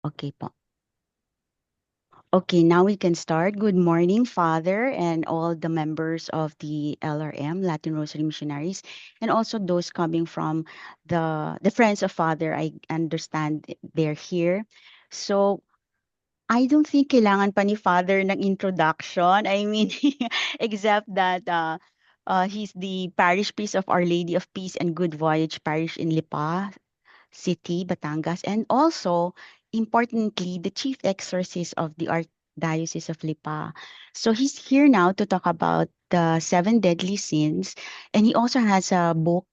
Okay po. Okay, now we can start. Good morning, Father, and all the members of the LRM, Latin Rosary Missionaries, and also those coming from the Friends of Father. I understand they're here. So, I don't think kailangan pa ni Father ng introduction. I mean, except that he's the parish priest of Our Lady of Peace and Good Voyage Parish in Lipa City, Batangas, and also, importantly, the chief exorcist of the Archdiocese of Lipa. So he's here now to talk about the seven deadly sins, and he also has a book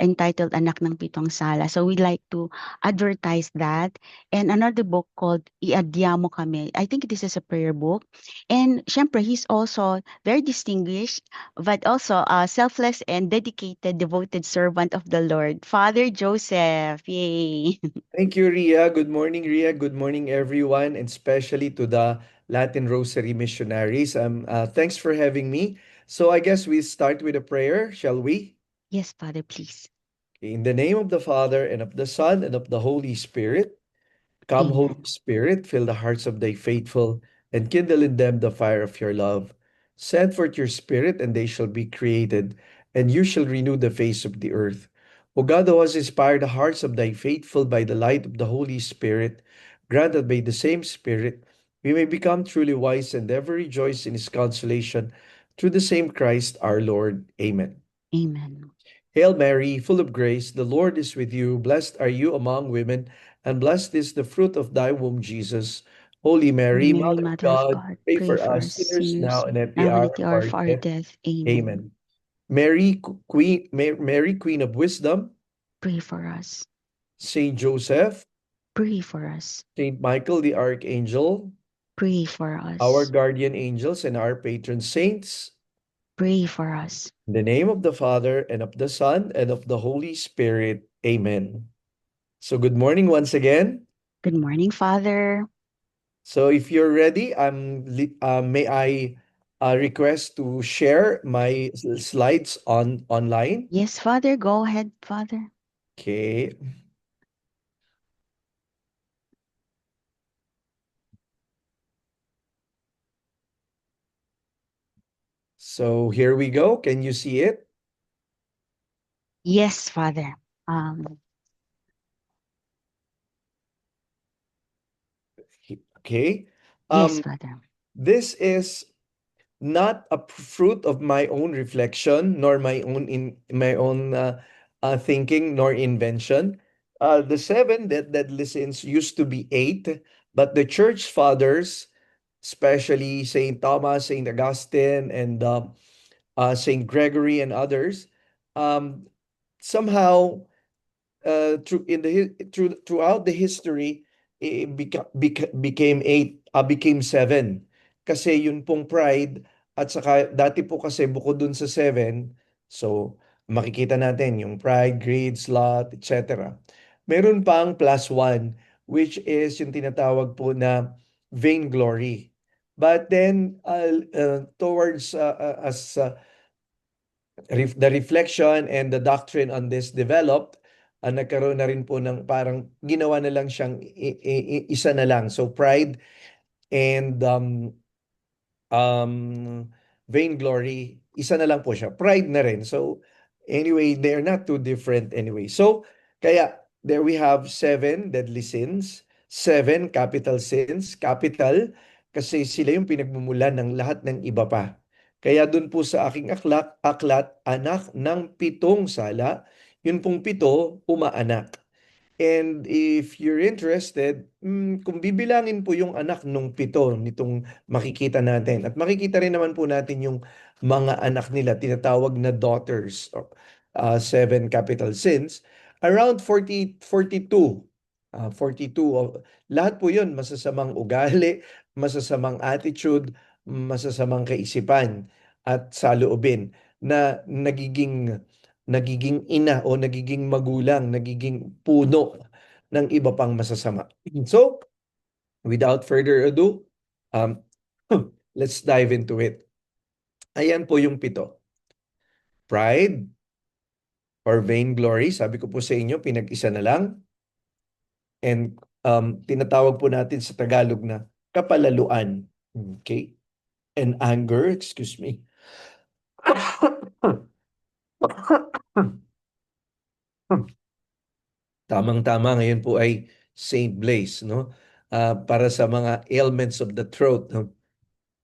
entitled Anak ng Pitong Sala. So we'd like to advertise that. And another book called Iadya Mo Kami. I think this is a prayer book. And syempre, he's also very distinguished, but also a selfless and dedicated, devoted servant of the Lord, Father Joseph. Yay! Thank you, Ria. Good morning, Ria. Good morning, everyone, and especially to the Latin Rosary Missionaries. Thanks for having me. So I guess we start with a prayer, shall we? Yes, Father, please. In the name of the Father, and of the Son, and of the Holy Spirit. Come, Holy Amen. Spirit, fill the hearts of thy faithful, and kindle in them the fire of your love. Send forth your Spirit, and they shall be created, and you shall renew the face of the earth. O God, who has inspired the hearts of thy faithful by the light of the Holy Spirit, grant that by the same Spirit we may become truly wise and ever rejoice in his consolation through the same Christ our Lord. Amen. Amen. Hail Mary, full of grace, the Lord is with you. Blessed are you among women, and blessed is the fruit of thy womb, Jesus. Holy Holy Mary, Mary, Mother of Mother of God, God, pray pray for for us us sinners now sinners, and at the now and hour at the of hour our of our death. death. Amen. Amen. Mary, Queen of Wisdom, Pray for us. Saint Joseph, Pray for us. Saint Michael the Archangel, Pray for our us. guardian angels and our patron saints, Pray for us. in the name of the Father and of the Son and of the Holy Spirit. Amen. So good morning once again. Good morning, Father. So if you're ready, may I request to share my slides online? Yes, Father, go ahead, Father. Okay. So here we go. Can you see it? Yes, Father. Um, Okay. yes, Um, Father. this is not a fruit of my own reflection, nor my own thinking, nor invention. The seven that listens used to be eight, but the church fathers, especially Saint Thomas, Saint Augustine, and Saint Gregory and others, um, somehow throughout the history, became eight, became seven. Kasi yun pong pride, at saka dati po kasi bukod dun sa seven, so makikita natin yung pride, greed, sloth, etc. Meron pang plus one, which is yung tinatawag po na vainglory. But then, towards as the reflection and the doctrine on this developed, nagkaroon na rin po ng parang ginawa na lang siyang isa na lang. So pride and um, vainglory, isa na lang po siya. Pride na rin. So anyway, they're not too different anyway. So kaya there we have seven deadly sins, seven capital sins, capital, kasi sila yung pinagmumulan ng lahat ng iba pa. Kaya dun po sa aking aklat, anak ng pitong sala, yun pong pito, umaanak. And if you're interested, kung bibilangin po yung anak nung pito nitong makikita natin, at makikita rin naman po natin yung mga anak nila, tinatawag na daughters, seven capital sins, around 42. 42, lahat po yun, masasamang ugali, masasamang attitude, masasamang kaisipan, at saloobin na nagiging ina o nagiging magulang, nagiging puno ng iba pang masasama. So, without further ado, um, let's dive into it. Ayan po yung pito. Pride or vainglory, sabi ko po sa inyo, pinag-isa na lang. And tinatawag po natin sa Tagalog na kapalaluan. Okay? And anger, excuse me. Tamang-tama ngayon po ay Saint Blaise, no? Para sa mga ailments of the throat, no?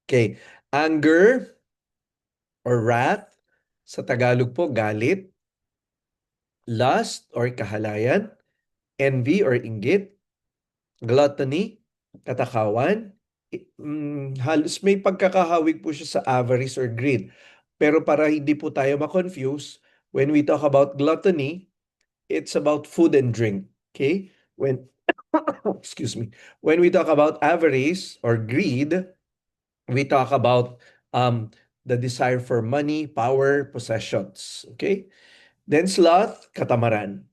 Okay. Anger or wrath, sa Tagalog po, galit. Lust or kahalayan. Envy or inggit. Gluttony, katakawan. Halos may pagkakahawig po siya sa avarice or greed. Pero para hindi po tayo ma-confuse, when we talk about gluttony, it's about food and drink. Okay? When excuse me. When we talk about avarice or greed, we talk about the desire for money, power, possessions. Okay? Then sloth, katamaran.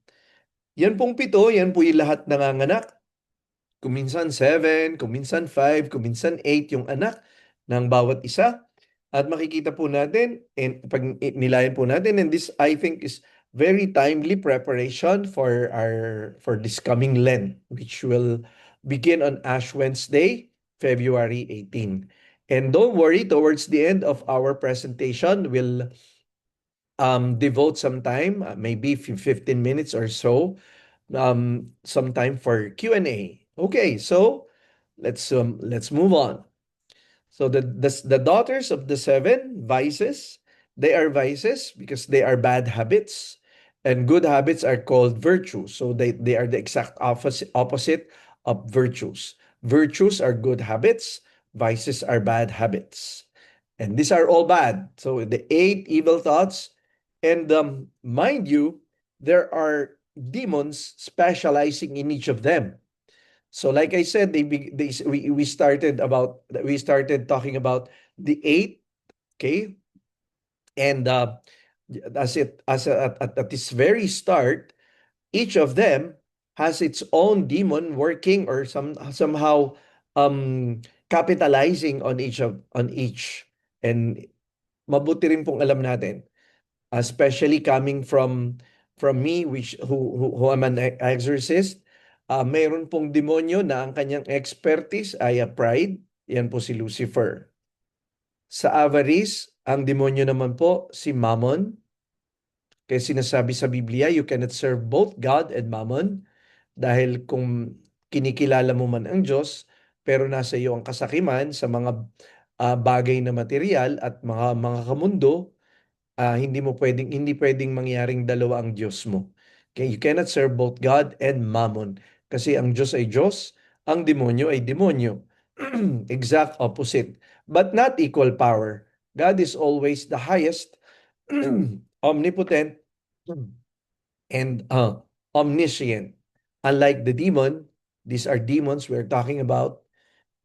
Yan pong pito, yan po yung lahat nanganganak. Kuminsan 7, kuminsan 5, kuminsan 8 yung anak ng bawat isa. At makikita po natin, and pag nilayan po natin, and this I think is very timely preparation for this coming Lent, which will begin on Ash Wednesday, February 18. And don't worry, towards the end of our presentation, we'll devote some time, maybe 15 minutes or so, some time for Q&A. Okay, so let's move on. So the daughters of the seven vices, they are vices because they are bad habits, and good habits are called virtues. So they are the exact opposite of virtues. Virtues are good habits, vices are bad habits. And these are all bad. So the 8 evil thoughts, and mind you, there are demons specializing in each of them. So like I said, we started talking about the 8, okay? And at this very start, each of them has its own demon working or somehow capitalizing on each. And mabuti rin pong alam natin, especially coming from me, who am an exorcist. Mayroon pong demonyo na ang kanyang expertise ay pride. Yan po si Lucifer. Sa avarice, ang demonyo naman po si Mammon. Kaya sinasabi sa Biblia, you cannot serve both God and Mammon, dahil kung kinikilala mo man ang Diyos, pero nasa iyo ang kasakiman sa mga bagay na material at mga kamundo, hindi pwedeng mangyaring dalawa ang Diyos mo. Okay, you cannot serve both God and Mammon. Kasi ang Diyos ay Diyos, ang demonyo ay demonyo. Exact opposite, but not equal power. God is always the highest, omnipotent, and omniscient. Unlike the demon, these are demons we're talking about.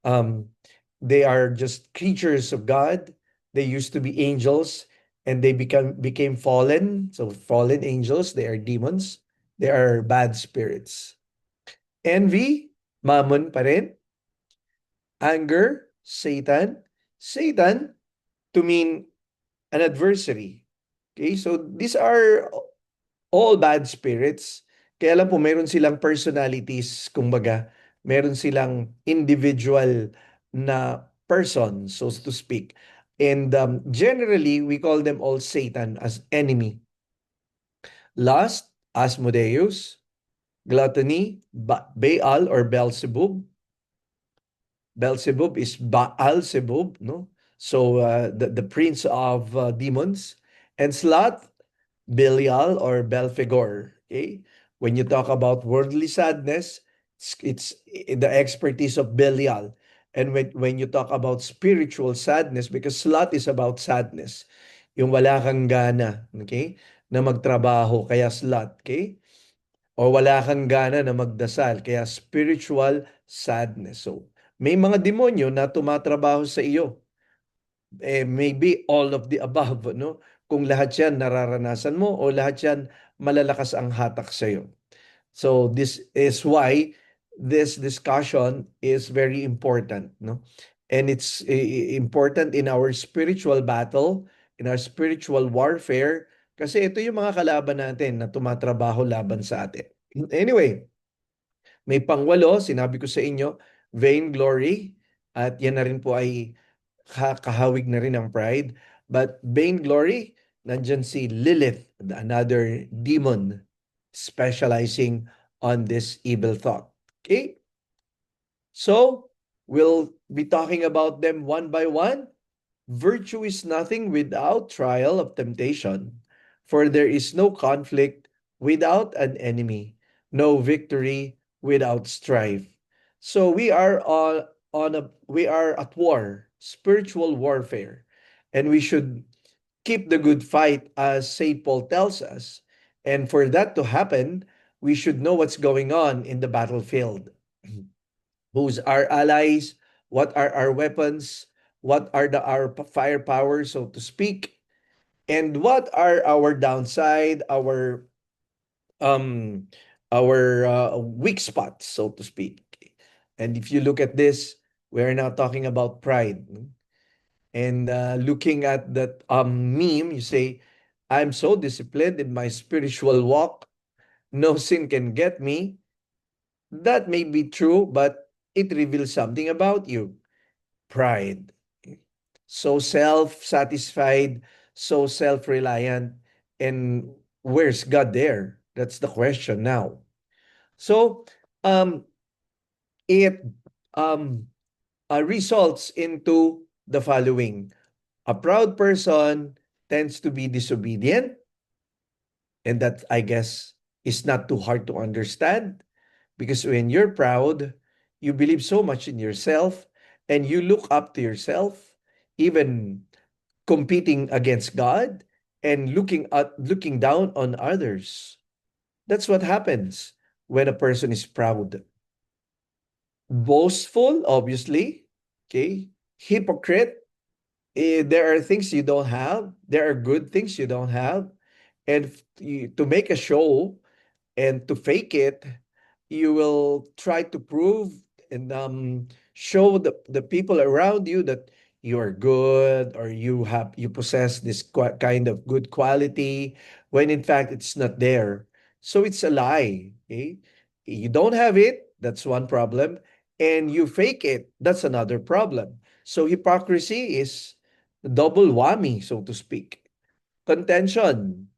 Um, they are just creatures of God. They used to be angels, and they became fallen. So fallen angels, they are demons. They are bad spirits. Envy, mammon pa rin. Anger, Satan. Satan to mean an adversary. Okay, so these are all bad spirits. Kaya lang po meron silang personalities, kumbaga, meron silang individual na person, so to speak. And generally, we call them all Satan as enemy. Lust, Asmodeus. Gluttony, Baal or Beelzebub. Beelzebub is Baal-zebub, no? So the prince of demons. And sloth, Belial or Belphegor. Okay? When you talk about worldly sadness, it's the expertise of Belial. And when you talk about spiritual sadness, because sloth is about sadness, yung wala kang gana, okay, na magtrabaho, kaya sloth, okay? O wala kang gana na magdasal, kaya spiritual sadness. So, may mga demonyo na tumatrabaho sa iyo, maybe all of the above, no? Kung lahat yan nararanasan mo o lahat yan malalakas ang hatak sa iyo. So this is why this discussion is very important, no? And it's important in our spiritual battle, in our spiritual warfare, kasi ito yung mga kalaban natin na tumatrabaho laban sa atin. Anyway, May pangwalo, sinabi ko sa inyo, vainglory, at yan na rin po ay kahawig na rin ng pride. But vainglory, nandyan si Lilith, another demon specializing on this evil thought. Okay? So, we'll be talking about them one by one. Virtue is nothing without trial of temptation, for there is no conflict without an enemy, no victory without strife. So we are at war, spiritual warfare, and we should keep the good fight as St. Paul tells us. And for that to happen, we should know what's going on in the battlefield. Who's our allies? What are our weapons? What are our firepower, so to speak? And what are our downside, um weak spots, so to speak? And if you look at this, we're now talking about pride. And looking at that meme, you say, I'm so disciplined in my spiritual walk, no sin can get me. That may be true, but it reveals something about you. Pride. So self-satisfied, so self-reliant, and where's God there? That's the question now. So um, it um, results into the following. A proud person tends to be disobedient, and that, I guess, is not too hard to understand, because when you're proud, you believe so much in yourself and you look up to yourself, even competing against God and looking down on others. That's what happens when a person is proud. Boastful, obviously. Okay. Hypocrite. There are things you don't have. There are good things you don't have. And to make a show and to fake it, you will try to prove and show the people around you that you are good, or you possess this kind of good quality, when in fact it's not there. So it's a lie. Okay? You don't have it, that's one problem, and you fake it, that's another problem. So hypocrisy is double whammy, so to speak. Contention.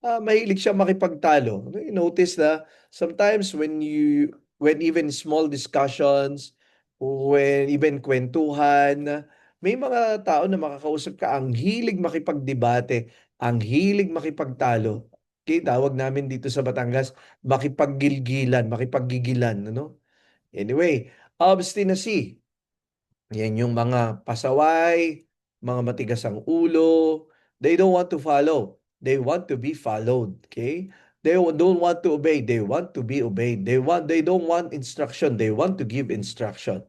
Mahilig siya makipagtalo. You notice na sometimes when even small discussions, when even kwentuhan, may mga tao na makakausap ka, ang hilig makipagdebate, ang hilig makipagtalo. Okay, tawag namin dito sa Batangas, makipaggigilan, ano? Anyway, obstinacy. Yan yung mga pasaway, mga matigas ang ulo. They don't want to follow. They want to be followed. Okay? They don't want to obey. They want to be obeyed. They don't want instruction. They want to give instruction.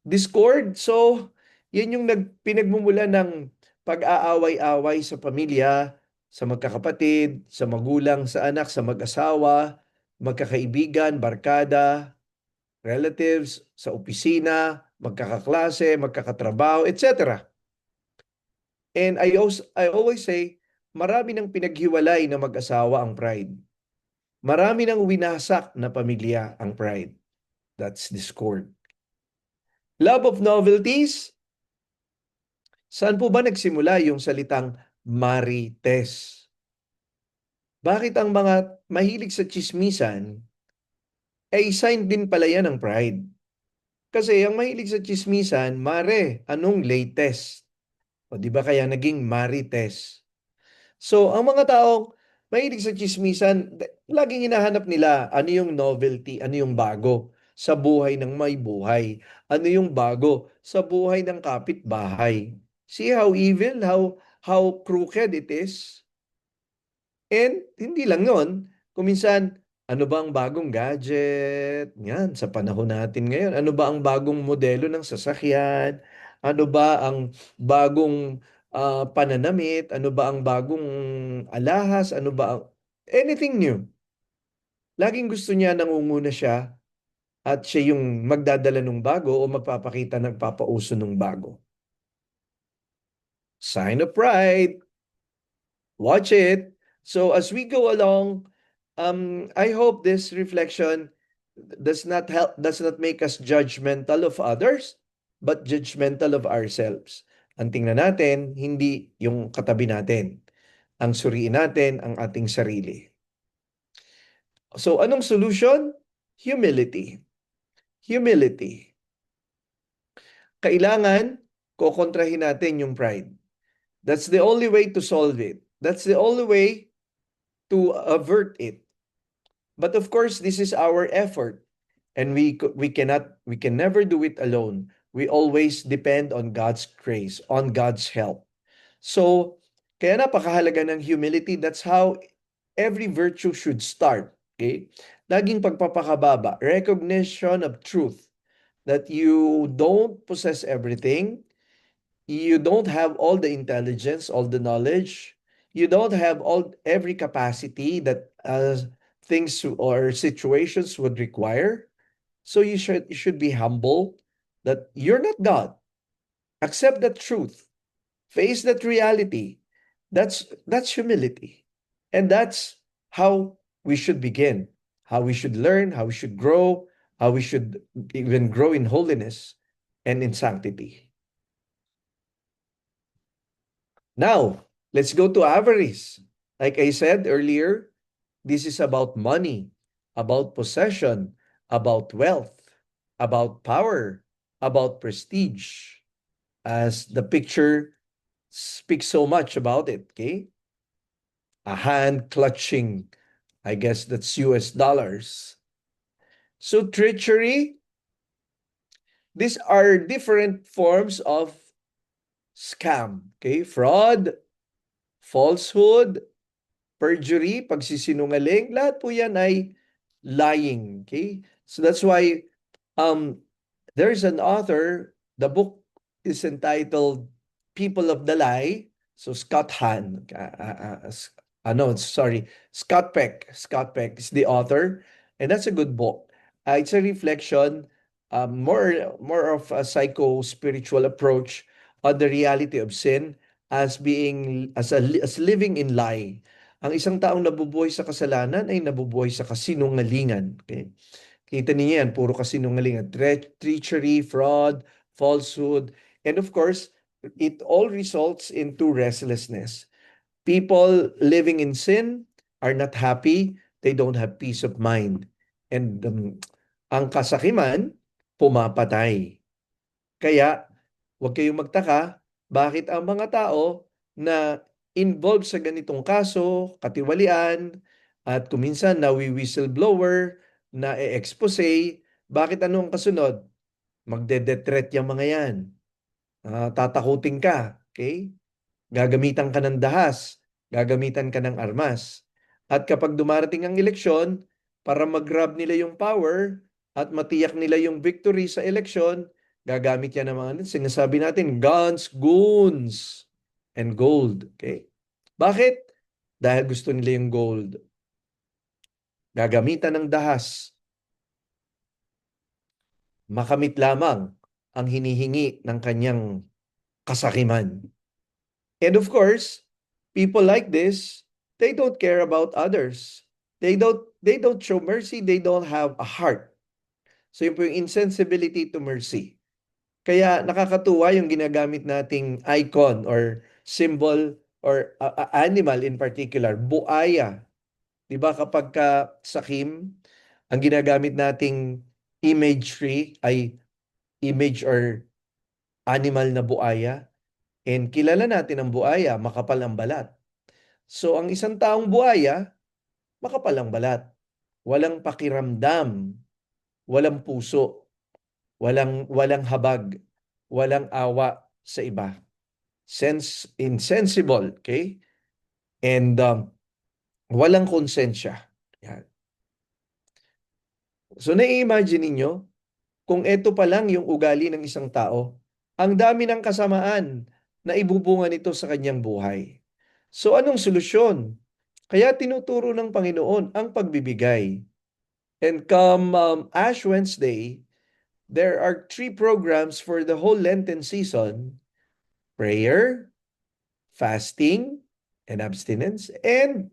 Discord. So, yan yung pinagmumula ng pag-aaway-away sa pamilya, sa magkakapatid, sa magulang, sa anak, sa mag-asawa, magkakaibigan, barkada, relatives, sa opisina, magkakaklase, magkakatrabaho, etc. And I always say, marami ng pinaghiwalay na mag-asawa ang pride. Marami ng winasak na pamilya ang pride. That's discord. Love of novelties. Saan po ba nagsimula yung salitang marites? Bakit ang mga mahilig sa chismisan ay sign din pala yan ng pride? Kasi ang mahilig sa chismisan, mare, anong latest? O di ba kaya naging marites? So, ang mga taong mahilig sa chismisan, laging hinahanap nila ano yung novelty, ano yung bago sa buhay ng may buhay. Ano yung bago sa buhay ng kapitbahay. See how evil, how crooked it is? And hindi lang yon, kung minsan, ano ba ang bagong gadget? Yan, sa panahon natin ngayon. Ano ba ang bagong modelo ng sasakyan? Ano ba ang bagong pananamit? Ano ba ang bagong alahas? Ano ba ang anything new? Laging gusto niya, nangunguna siya, at siya yung magdadala ng bago o magpapakita, nagpapauso ng bago. Sign of pride. Watch it. So as we go along, I hope this reflection does not make us judgmental of others, but judgmental of ourselves. Ang tingnan natin, hindi yung katabi natin. Ang suriin natin ang ating sarili. So, anong solution? Humility. Humility. Kailangan kokontrahin natin yung pride. That's the only way to solve it. That's the only way to avert it. But of course, this is our effort, and we can never do it alone. We always depend on God's grace, on God's help. So, kaya napakahalaga ng humility. That's how every virtue should start. Okay? Laging pagpapakababa, recognition of truth that you don't possess everything, you don't have all the intelligence, all the knowledge, you don't have all every capacity that things or situations would require. So you should be humble that you're not God. Accept that truth. Face that reality. That's humility. And that's how we should begin, how we should learn, how we should grow, how we should even grow in holiness and in sanctity. Now, let's go to avarice. Like I said earlier, this is about money, about possession, about wealth, about power, about prestige, as the picture speaks so much about it, okay? A hand clutching, I guess that's US dollars. So treachery, these are different forms of scam, okay? Fraud, falsehood, perjury, pagsisinungaling, lahat po yan ay lying. Okay? So that's why um, there's an author, the book is entitled People of the Lie. So Scott Hahn, sorry, Scott Peck. Scott Peck is the author, and that's a good book. It's a reflection, more of a psycho-spiritual approach on the reality of sin as being as living in lie. Ang isang taong nabubuhay sa kasalanan ay nabubuhay sa kasinungalingan. Okay? Kita niyo yan, puro kasinungalingan. Treachery, fraud, falsehood, and of course, it all results into restlessness. People living in sin are not happy. They don't have peace of mind. And ang kasakiman, pumapatay. Kaya, huwag kayong magtaka, bakit ang mga tao na involved sa ganitong kaso, katiwalian, at kuminsan nawi-whistleblower, na e-expose, bakit ano ang kasunod? Magde-detret yung mga yan. Tatakutin ka, okay? Gagamitan ka ng dahas, gagamitan ka ng armas. At kapag dumarating ang eleksyon, para mag-grab nila yung power at matiyak nila yung victory sa eleksyon, gagamit yan ng mga sinasabi natin, guns, goons, and gold. Okay? Bakit? Dahil gusto nila yung gold. Gagamitan ng dahas. Makamit lamang ang hinihingi ng kanyang kasakiman. And of course, people like this, they don't care about others. They don't show mercy, they don't have a heart. So yun po yung insensibility to mercy. Kaya nakakatuwa yung ginagamit nating icon or symbol or animal in particular, buaya. 'Di ba kapag sakim, ang ginagamit nating imagery ay image or animal na buaya. And kilala natin ang buaya, makapal ang balat. So ang isang taong buhaya, makapal ang balat. Walang pakiramdam, walang puso, walang habag, walang awa sa iba. Insensible, okay? And walang konsensya. Yan. So nai-imagine ninyo, kung ito pa lang yung ugali ng isang tao, ang dami ng kasamaan na ibubunga nito sa kanyang buhay. So anong solusyon? Kaya tinuturo ng Panginoon ang pagbibigay. And come Ash Wednesday, there are 3 programs for the whole Lenten season: prayer, fasting, and abstinence, and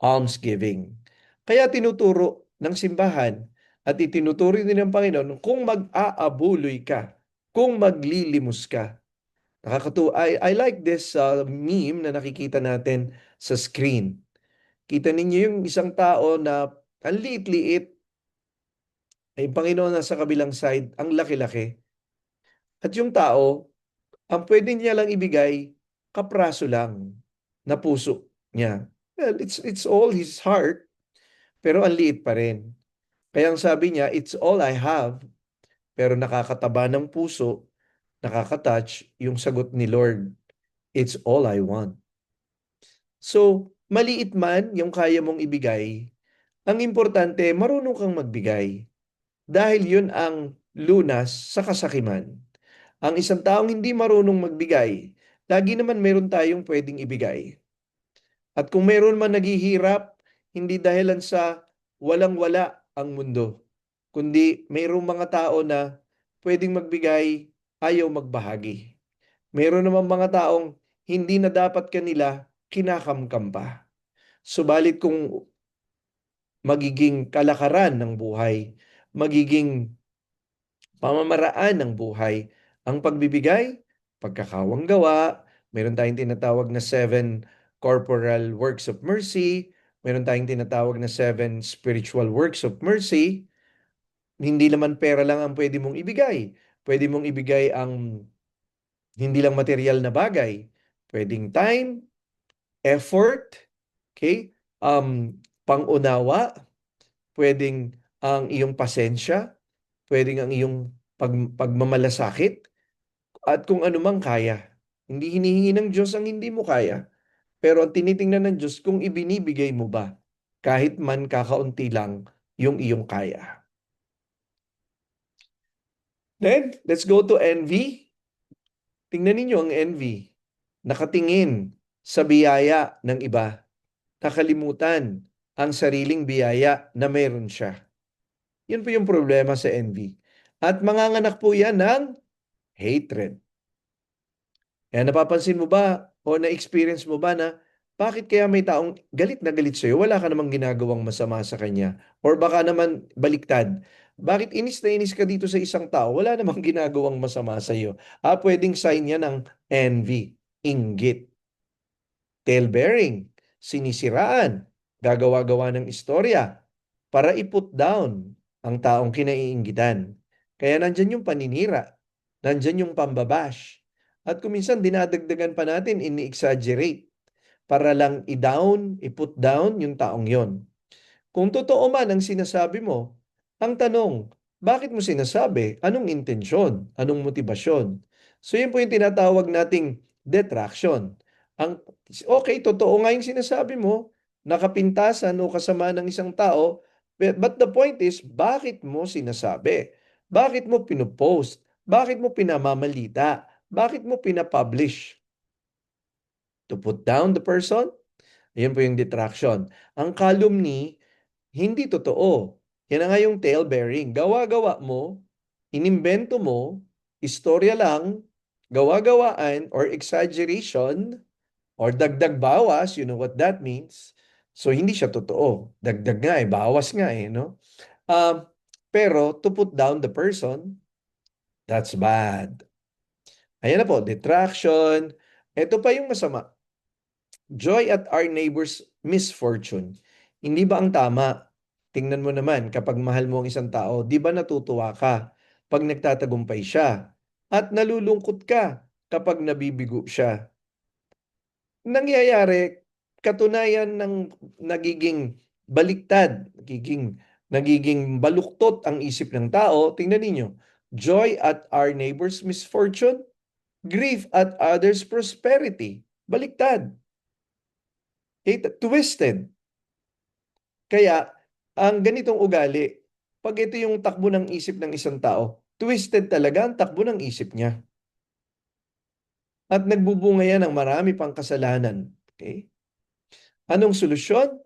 almsgiving. Kaya tinuturo ng simbahan At itinuturi din ng Panginoon kung mag-aabuloy ka, kung maglilimos ka. Nakakatuwa. I like this meme na nakikita natin sa screen. Kita ninyo yung isang tao na ang liit-liit, ay yung Panginoon nasa kabilang side, ang laki-laki. At yung tao, ang pwede niya lang ibigay, kapraso lang na puso niya. Well, it's all his heart, pero ang liit pa rin. Kaya ang sabi niya, it's all I have, pero nakakataba ng puso, nakakatouch yung sagot ni Lord. It's all I want. So, maliit man yung kaya mong ibigay, ang importante, marunong kang magbigay. Dahil yun ang lunas sa kasakiman. Ang isang taong hindi marunong magbigay, lagi naman meron tayong pwedeng ibigay. At kung meron man naghihirap, hindi dahilan sa walang-wala ang mundo, kundi mayroong mga tao na pwedeng magbigay, ayaw magbahagi. Meron naman mga taong hindi na dapat kanila kinakamkam pa. Subalit kung magiging kalakaran ng buhay, magiging pamamaraan ng buhay, ang pagbibigay, pagkakawang gawa, meron tayong tinatawag na 7 corporal works of mercy, meron tayong tinatawag na 7 spiritual works of mercy. Hindi naman pera lang ang pwede mong ibigay. Pwede mong ibigay ang hindi lang material na bagay. Pwedeng time, effort, okay? Pangunawa, pwedeng ang iyong pasensya, pwedeng ang iyong pagmamalasakit, at kung ano mang kaya. Hindi hinihingi ng Diyos ang hindi mo kaya. Pero ang tinitingnan ng Diyos kung ibinibigay mo ba, kahit man kakaunti lang yung iyong kaya. Then, let's go to envy. Tingnan ninyo ang envy. Nakatingin sa biyaya ng iba. Nakalimutan ang sariling biyaya na meron siya. Yun po yung problema sa envy. At manganganak po yan ng hatred. Kaya napapansin mo ba o na-experience mo ba na bakit kaya may taong galit na galit sa'yo, wala ka namang ginagawang masama sa kanya? Or baka naman baliktad, bakit inis na inis ka dito sa isang tao, wala namang ginagawang masama sa'yo? Pwedeng sign yan ng envy, inggit, tale-bearing, sinisiraan, gagawa-gawa ng istorya para i-put down ang taong kinaiinggitan. Kaya nandyan yung paninira, nandyan yung pambabash. At kuminsan dinadagdagan pa natin, ini-exaggerate para lang i-down, i-put down yung taong yon. Kung totoo man ang sinasabi mo, ang tanong, bakit mo sinasabi? Anong intensyon? Anong motibasyon? So yun po yung tinatawag nating detraction. Ang, okay, totoo nga yung sinasabi mo, nakapintasan o kasama ng isang tao, but the point is, bakit mo sinasabi? Bakit mo pinupost? Bakit mo pinamamalita? Bakit mo pinapublish? To put down the person? Ayan po yung detraction. Ang calumny, hindi totoo. Yan na nga yung tale-bearing. Gawa-gawa mo, inimbento mo, istorya lang, gawa-gawaan, or exaggeration, or dagdag bawas, you know what that means. So, hindi siya totoo. Dagdag nga eh, bawas nga eh, no? Um, pero, to put down the person, that's bad. Ayan na po, detraction. Ito pa yung masama. Joy at our neighbor's misfortune. Hindi ba ang tama? Tingnan mo naman, kapag mahal mo ang isang tao, di ba natutuwa ka pag nagtatagumpay siya? At nalulungkot ka kapag nabibigo siya. Nangyayari, katunayan ng nagiging baliktad, nagiging baluktot ang isip ng tao. Tingnan ninyo, joy at our neighbor's misfortune, grief at others' prosperity. Baliktad. Twisted. Kaya, ang ganitong ugali, pag ito yung takbo ng isip ng isang tao, twisted talaga ang takbo ng isip niya. At nagbubunga yan ng marami pang kasalanan. Okay? Anong solusyon?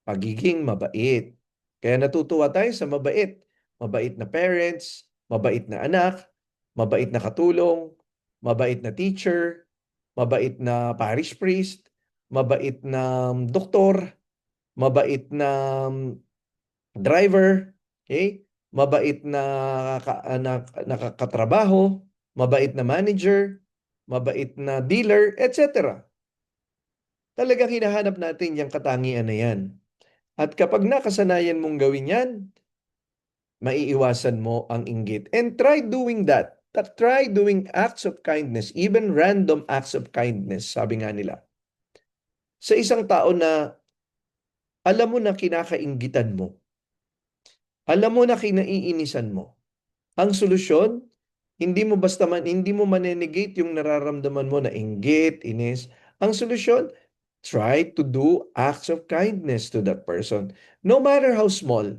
Pagiging mabait. Kaya natutuwa tayo sa mabait. Mabait na parents, mabait na anak, mabait na katulong, mabait na teacher, mabait na parish priest, mabait na, doktor, mabait na, driver. Okay? Mabait na, nakakatrabaho, mabait na manager, mabait na dealer, etc. Talagang hinahanap natin yung katangian na yan. At kapag nakasanayan mong gawin yan, maiiwasan mo ang inggit. And try doing that. Try doing acts of kindness, even random acts of kindness, sabi nga nila. Sa isang tao na alam mo na kinakainggitan mo, alam mo na kinaiinisan mo, ang solusyon, hindi mo manenegate yung nararamdaman mo na inggit, inis. Ang solusyon, try to do acts of kindness to that person. No matter how small.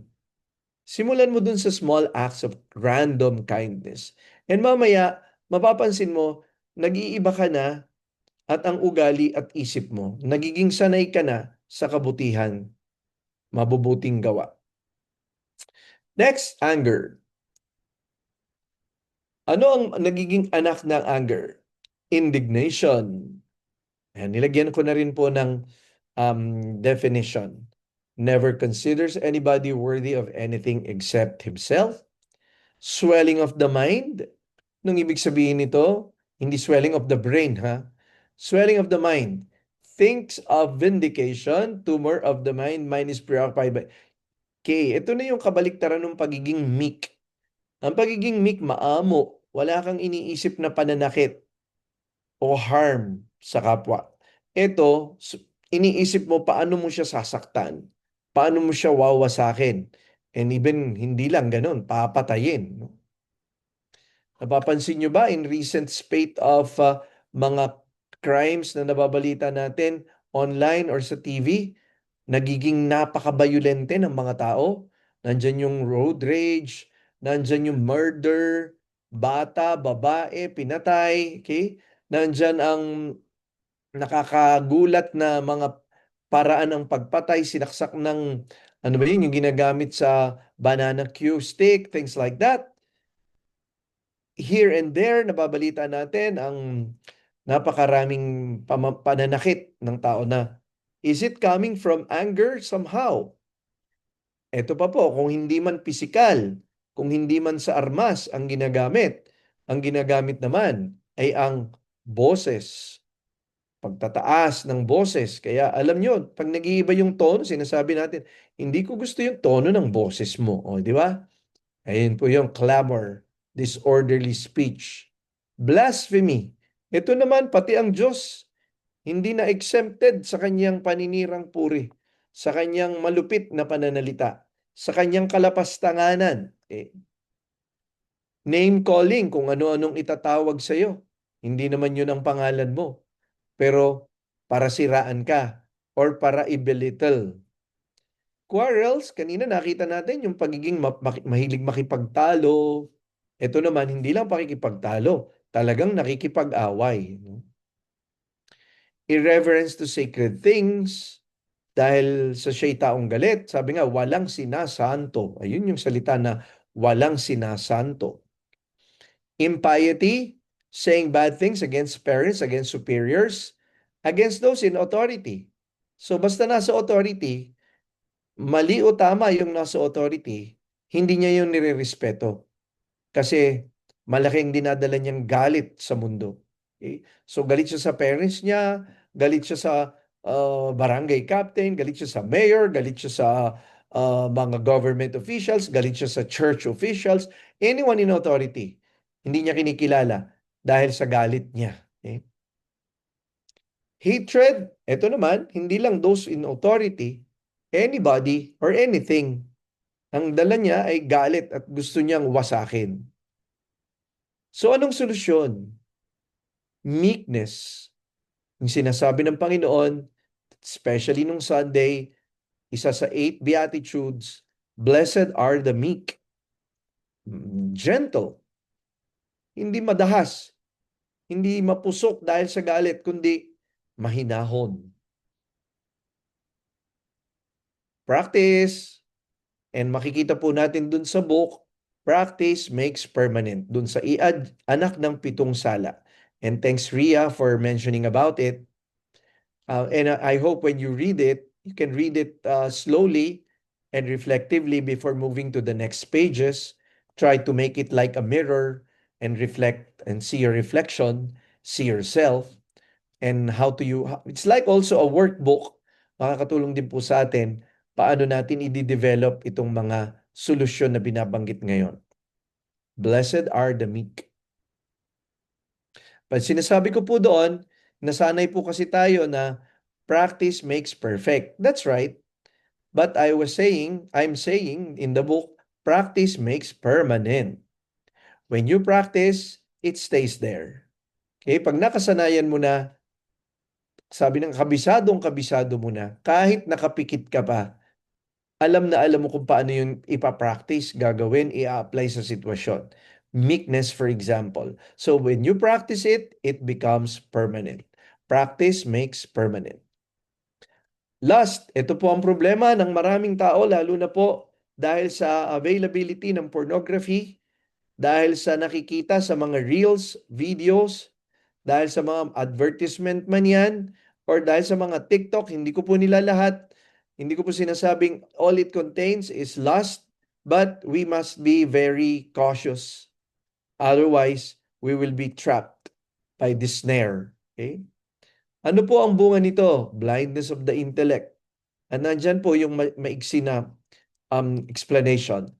Simulan mo dun sa small acts of random kindness. And mamaya, mapapansin mo, nag-iiba ka na at ang ugali at isip mo, nagiging sanay ka na sa kabutihan, mabubuting gawa. Next, anger. Ano ang nagiging anak ng anger? Indignation. Ayan, nilagyan ko na rin po ng definition. Never considers anybody worthy of anything except himself. Swelling of the mind. Nung ibig sabihin nito, hindi swelling of the brain, ha? Swelling of the mind. Thinks of vindication, tumor of the mind is preoccupied by. Okay, ito na yung kabaliktaran ng pagiging meek. Ang pagiging meek, maamo. Wala kang iniisip na pananakit o harm sa kapwa. Ito, iniisip mo paano mo siya sasaktan. Paano mo siya wawasakin. And even hindi lang ganun, papatayin. No? Napapansin nyo ba in recent spate of mga crimes na nababalita natin online or sa TV, nagiging napaka-violente ng mga tao. Nandyan yung road rage, nandyan yung murder, bata, babae, pinatay, okay? Nandyan ang nakakagulat na mga paraan ng pagpatay, sinaksak ng, ano ba yun, yung ginagamit sa banana cue stick, things like that. Here and there, nababalita natin ang napakaraming pananakit ng tao na is it coming from anger somehow? Ito pa po, kung hindi man pisikal, kung hindi man sa armas ang ginagamit naman ay ang boses, pagtataas ng boses. Kaya alam nyo, pag nag-iiba yung tono, sinasabi natin, hindi ko gusto yung tono ng boses mo. O, di ba? Ayun po yung clamor, disorderly speech. Blasphemy. Ito naman, pati ang Diyos, hindi na exempted sa kanyang paninirang puri, sa kanyang malupit na pananalita, sa kanyang kalapastanganan. Name calling, kung ano-anong itatawag sa iyo. Hindi naman yun ang pangalan mo. Pero para siraan ka or para i-belittle. Quarrels, kanina nakita natin yung pagiging mahilig makipagtalo. Ito naman, hindi lang pakikipagtalo, talagang nakikipag-away. No? Irreverence to sacred things, dahil sa siya'y taong galit, sabi nga, walang sinasanto. Ayun yung salita na walang sinasanto. Impiety, saying bad things against parents, against superiors, against those in authority. So basta nasa authority, mali o tama yung nasa authority, hindi niya yung nire-respeto. Kasi malaking dinadala niyang galit sa mundo. Okay? So galit siya sa parents niya, galit siya sa barangay captain, galit siya sa mayor, galit siya sa mga government officials, galit siya sa church officials, anyone in authority. Hindi niya kinikilala dahil sa galit niya. Okay? Hatred, ito naman, hindi lang those in authority, anybody or anything. Ang dala niya ay galit at gusto niyang wasakin. So anong solusyon? Meekness. Yung sinasabi ng Panginoon, especially nung Sunday, isa sa 8 Beatitudes, blessed are the meek. Gentle. Hindi madahas. Hindi mapusok dahil sa galit, kundi mahinahon. Practice. And makikita po natin dun sa book, practice makes permanent. Dun sa anak ng pitong sala. And thanks Ria for mentioning about it. And I hope when you read it, you can read it slowly and reflectively before moving to the next pages. Try to make it like a mirror and reflect and see your reflection, see yourself, and how to you it's like also a workbook. Makakatulong din po sa atin paano natin i-develop itong mga solusyon na binabanggit ngayon. Blessed are the meek. Pag sinasabi ko po doon, nasanay po kasi tayo na practice makes perfect. That's right. But I'm saying in the book, practice makes permanent. When you practice, it stays there. Okay? Pag nakasanayan mo na, sabi ng kabisado mo na, kahit nakapikit ka pa, alam na alam mo kung paano yung ipapractice, gagawin, i-apply sa sitwasyon. Meekness, for example. So when you practice it, it becomes permanent. Practice makes permanent. Last, ito po ang problema ng maraming tao, lalo na po dahil sa availability ng pornography, dahil sa nakikita sa mga reels, videos, dahil sa mga advertisement man yan, or dahil sa mga TikTok, hindi ko po nila lahat, hindi ko po sinasabing all it contains is lust, but we must be very cautious. Otherwise, we will be trapped by this snare. Okay? Ano po ang bunga nito? Blindness of the intellect. At nandyan po yung maigsi na explanation.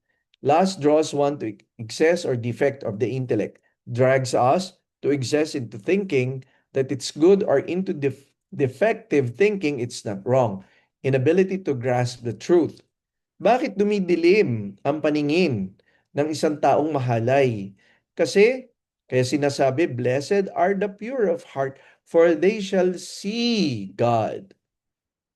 Lust draws one to excess or defect of the intellect, drags us to excess into thinking that it's good or into defective thinking it's not wrong. Inability to grasp the truth. Bakit dumidilim ang paningin ng isang taong mahalay? Kasi, kaya sinasabi, blessed are the pure of heart, for they shall see God.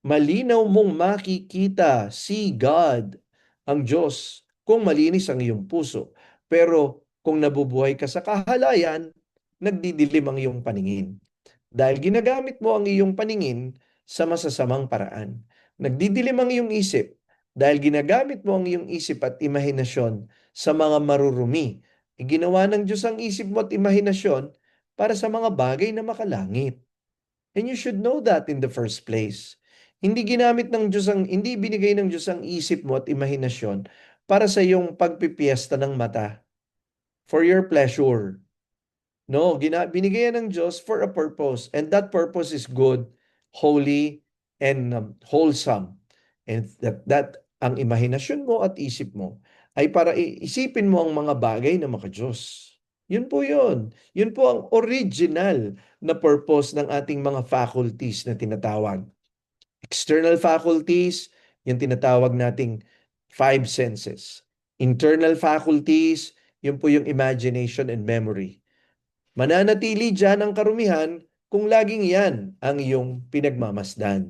Malinaw mong makikita, see God, ang Diyos, kung malinis ang iyong puso. Pero kung nabubuhay ka sa kahalayan, nagdidilim ang iyong paningin. Dahil ginagamit mo ang iyong paningin sa masasamang paraan. Nagdidilim ang iyong isip dahil ginagamit mo ang iyong isip at imahinasyon sa mga marurumi. Ginawa ng Diyos ang isip mo at imahinasyon para sa mga bagay na makalangit. And you should know that in the first place. Hindi binigay ng Diyos ang isip mo at imahinasyon para sa iyong pagpipiesta ng mata, for your pleasure. No, binigay yan ng Diyos for a purpose, and that purpose is good, holy, and wholesome. And that ang imahinasyon mo at isip mo ay para isipin mo ang mga bagay na maka-Diyos. Yun po yun. Yun po ang original na purpose ng ating mga faculties na tinatawag. External faculties, yung tinatawag nating five senses. Internal faculties, yun po yung imagination and memory. Mananatili dyan ang karumihan kung laging yan ang iyong pinagmamasdan.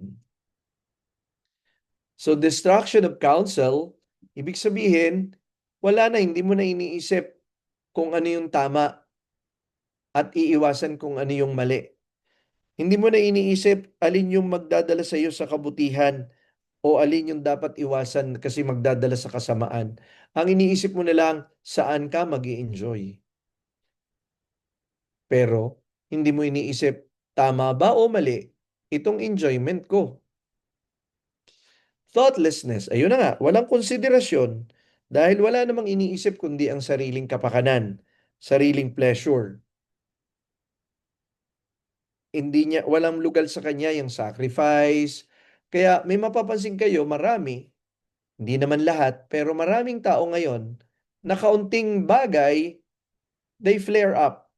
So destruction of counsel, ibig sabihin, wala na, hindi mo na iniisip kung ano yung tama at iiwasan kung ano yung mali. Hindi mo na iniisip alin yung magdadala sa iyo sa kabutihan o alin yung dapat iwasan kasi magdadala sa kasamaan. Ang iniisip mo na lang saan ka mag-i-enjoy. Pero hindi mo iniisip tama ba o mali itong enjoyment ko. Thoughtlessness, ayun na nga, walang konsiderasyon dahil wala namang iniisip kundi ang sariling kapakanan, sariling pleasure. Hindi niya, walang lugar sa kanya yung sacrifice. Kaya may mapapansin kayo, marami, hindi naman lahat, pero maraming tao ngayon na kaunting bagay, they flare up.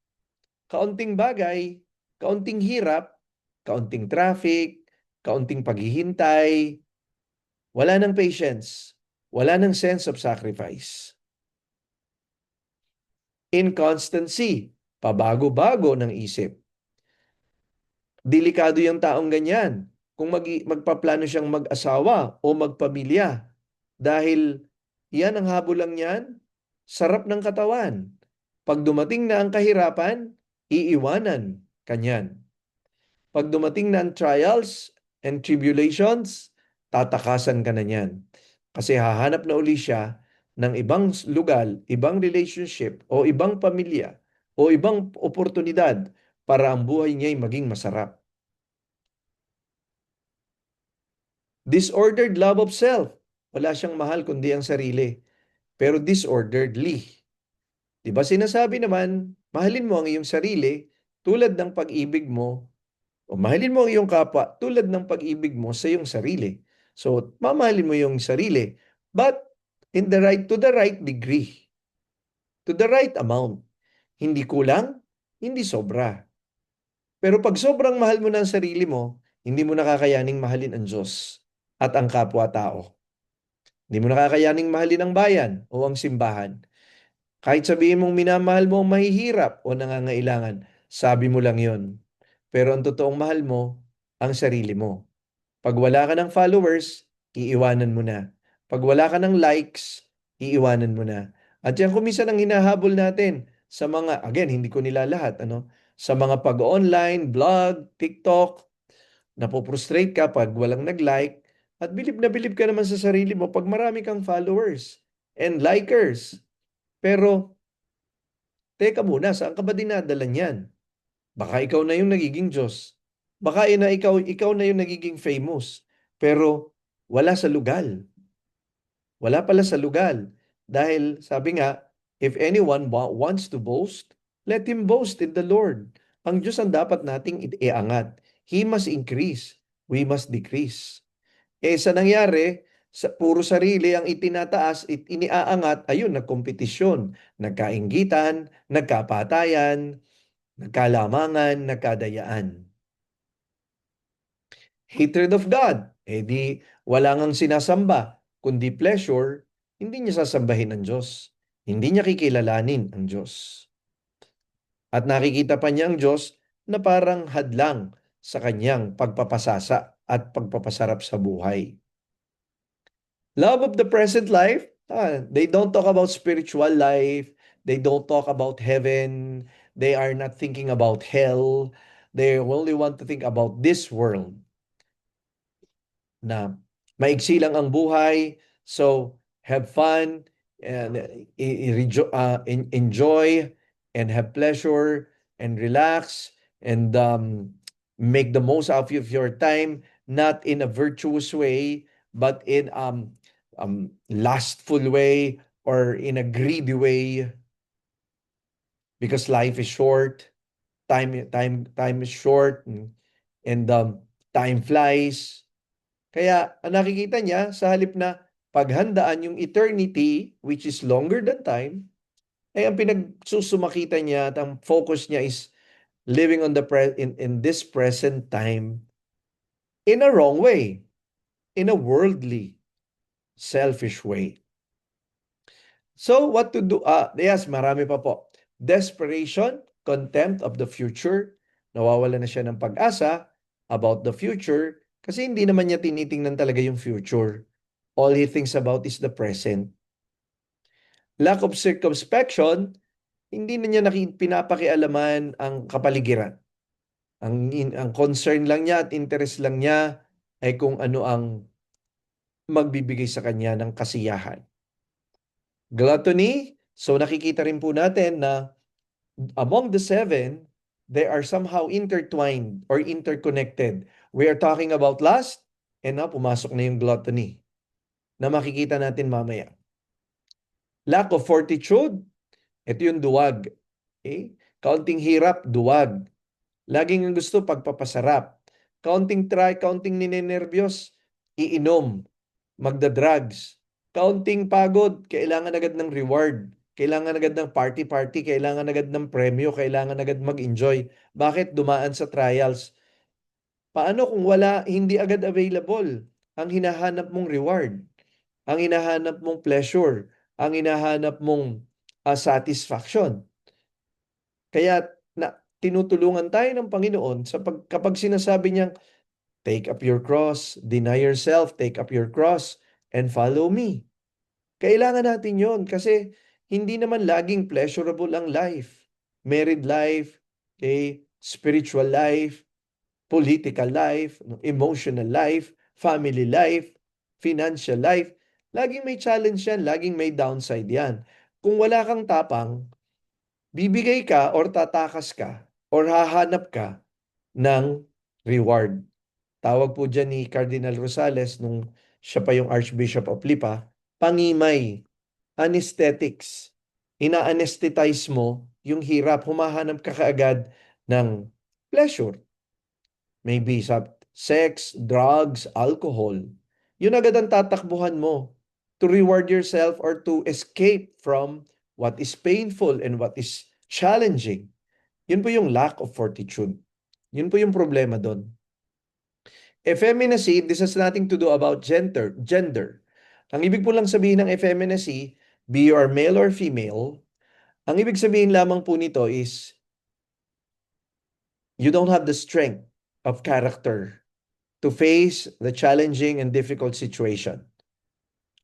Kaunting bagay, kaunting hirap, kaunting traffic, kaunting paghihintay, wala ng patience, wala ng sense of sacrifice. Inconstancy, pabago-bago ng isip. Delikado yung taong ganyan kung magpaplano siyang mag-asawa o magpamilya. Dahil yan ang habulang niyan, sarap ng katawan. Pag dumating na ang kahirapan, iiwanan kanyan. Pag dumating na ang trials and tribulations, tatakasan ka na niyan. Kasi hahanap na uli siya ng ibang lugar, ibang relationship, o ibang pamilya, o ibang oportunidad para ang buhay niya'y maging masarap. Disordered love of self. Wala siyang mahal kundi ang sarili. Pero disorderly. Di ba sinasabi naman, mahalin mo ang iyong sarili tulad ng pag-ibig mo o mahalin mo ang iyong kapwa tulad ng pag-ibig mo sa iyong sarili. So, mamahalin mo yung sarili, but to the right degree, to the right amount. Hindi kulang, hindi sobra. Pero pag sobrang mahal mo na ang sarili mo, hindi mo nakakayaning mahalin ang Diyos at ang kapwa-tao. Hindi mo nakakayaning mahalin ang bayan o ang simbahan. Kahit sabihin mong minamahal mo ang mahihirap o nangangailangan, sabi mo lang yon. Pero ang totoong mahal mo, ang sarili mo. Pag wala ka ng followers, iiwanan mo na. Pag wala ka ng likes, iiwanan mo na. At yan kuminsan ang hinahabol natin sa mga, again, hindi ko nilalahat, ano? Sa mga pag-online, blog, TikTok, napoprostrate ka pag walang nag-like, at bilib ka naman sa sarili mo pag marami kang followers and likers. Pero, teka muna, saan ka ba dinadala niyan? Baka ikaw na yung nagiging Diyos. Baka ikaw na yung nagiging famous. Pero wala sa lugal. Wala pala sa lugal. Dahil sabi nga, if anyone wants to boast, let him boast in the Lord. Ang Diyos ang dapat nating iangat. He must increase. We must decrease. Sa nangyari, puro sarili ang itinataas, iniaangat, ayun, nagkompetisyon, nagkainggitan, nagkapatayan, nagkalamangan, nagkadayaan. Hatred of God. Di wala ngang sinasamba, kundi pleasure, hindi niya sasambahin ang Diyos. Hindi niya kikilalanin ang Diyos. At nakikita pa niya ang Diyos na parang hadlang sa kanyang pagpapasasa at pagpapasarap sa buhay. Love of the present life, they don't talk about spiritual life. They don't talk about heaven. They are not thinking about hell. They only want to think about this world na maiksi lang ang buhay. So, have fun and enjoy and have pleasure and relax and make the most out of your time, not in a virtuous way, but in lustful way or in a greedy way, because life is short, time is short, and time flies. Kaya ang nakikita niya, sa halip na paghandaan yung eternity, which is longer than time, ay ang pinagsusumakita niya at ang focus niya is living on in this present time in a wrong way, in a worldly, selfish way. So what to do? Yes, marami pa po. Desperation, contempt of the future. Nawawala na siya ng pag-asa about the future kasi hindi naman niya tinitingnan talaga yung future. All he thinks about is the present. Lack of circumspection, hindi na niya pinapakialaman ang kapaligiran. Ang concern lang niya at interest lang niya ay kung ano ang magbibigay sa kanya ng kasiyahan. Gluttony, so nakikita rin po natin na among the seven, they are somehow intertwined or interconnected. We are talking about lust, and now pumasok na yung gluttony na makikita natin mamaya. Lack of fortitude, ito yung duwag. Okay? Kaunting hirap, duwag. Laging ang gusto, pagpapasarap. Kaunting ninenervyos, iinom, magda-drugs. Kaunting pagod, kailangan agad ng reward. Kailangan agad ng party-party, kailangan agad ng premyo, kailangan agad mag-enjoy. Bakit? Dumaan sa trials. Paano kung hindi agad available ang hinahanap mong reward, ang hinahanap mong pleasure, ang hinahanap mong satisfaction? Kaya tinutulungan tayo ng Panginoon kapag sinasabi niyang, take up your cross, deny yourself, take up your cross, and follow me. Kailangan natin yon kasi hindi naman laging pleasurable ang life. Married life, okay, spiritual life, political life, emotional life, family life, financial life. Laging may challenge yan, laging may downside yan. Kung wala kang tapang, bibigay ka or tatakas ka or hahanap ka ng reward. Tawag po dyan ni Cardinal Rosales nung siya pa yung Archbishop of Lipa, pangimay, anesthetics. Ina-anesthetize mo yung hirap, humahanap ka kaagad ng pleasure. Maybe sa sex, drugs, alcohol. Yun agad ang tatakbuhan mo to reward yourself or to escape from what is painful and what is challenging. Yun po yung lack of fortitude. Yun po yung problema doon. Effeminacy, this has nothing to do about gender. Ang ibig po lang sabihin ng effeminacy, be you are male or female, ang ibig sabihin lamang po nito is you don't have the strength of character to face the challenging and difficult situation.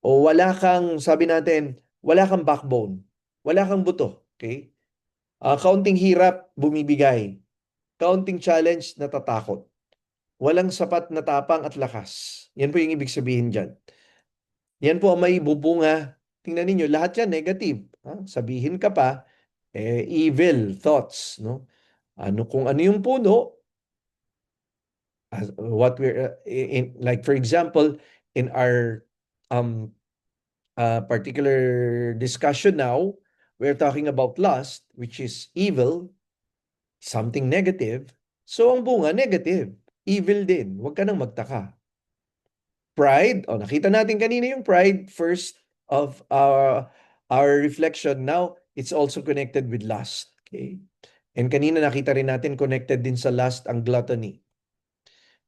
O wala kang, sabi natin, wala kang backbone. Wala kang buto. Okay? Kaunting hirap, bumibigay. Kaunting challenge, natatakot. Walang sapat na tapang at lakas. Yan po yung ibig sabihin dyan. Yan po ang may bubunga. Tingnan ninyo, lahat yan negative. Sabihin ka pa, evil thoughts. No? Kung ano yung puno, what we're in, like for example, in our um particular discussion now, we're talking about lust, which is evil, something negative. So ang bunga negative, evil din. Huwag ka nang magtaka. Pride, nakita natin kanina yung pride, first of our reflection. Now it's also connected with lust. Okay? And kanina nakita rin natin connected din sa lust ang gluttony.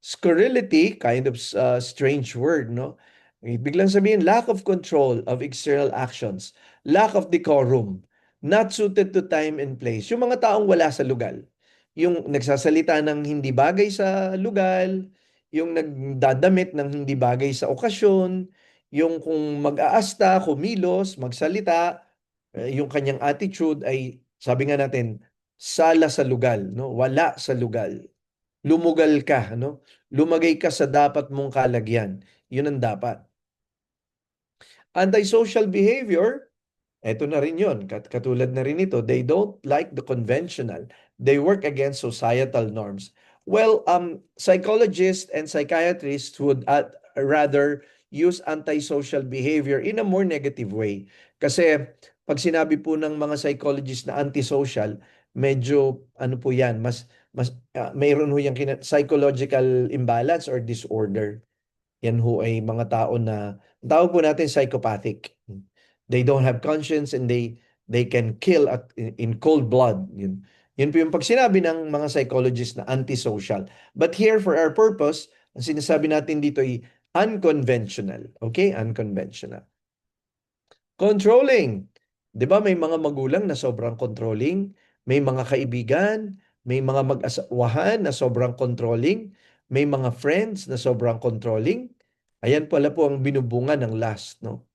Scurrility, kind of strange word, no? Biglang sabihin, lack of control of external actions, lack of decorum, not suited to time and place. Yung mga taong wala sa lugal, yung nagsasalita ng hindi bagay sa lugal, yung nagdadamit ng hindi bagay sa okasyon, yung kung mag-aasta, kumilos, magsalita, yung kanyang attitude ay, sabi nga natin, sala sa lugal, no? Wala sa lugal. Lumugal ka, no? Lumagay ka sa dapat mong kalagyan. Yun ang dapat. Antisocial behavior, eto na rin yun. Katulad na rin ito, they don't like the conventional. They work against societal norms. Well, psychologists and psychiatrists would rather use antisocial behavior in a more negative way. Kasi pag sinabi po ng mga psychologists na antisocial, medyo ano po yan, mayroon ho yung psychological imbalance or disorder. Yan ho ay mga tao na, tawag po natin psychopathic. They don't have conscience and they can kill in cold blood. Yun po yung pag sinabi ng mga psychologists na antisocial. But here for our purpose, ang sinasabi natin dito ay unconventional. Okay? Unconventional. Controlling. 'Di ba may mga magulang na sobrang controlling, may mga kaibigan, may mga mag-asawahan na sobrang controlling, may mga friends na sobrang controlling. Ayan pala po ang binubunga ng lust, no?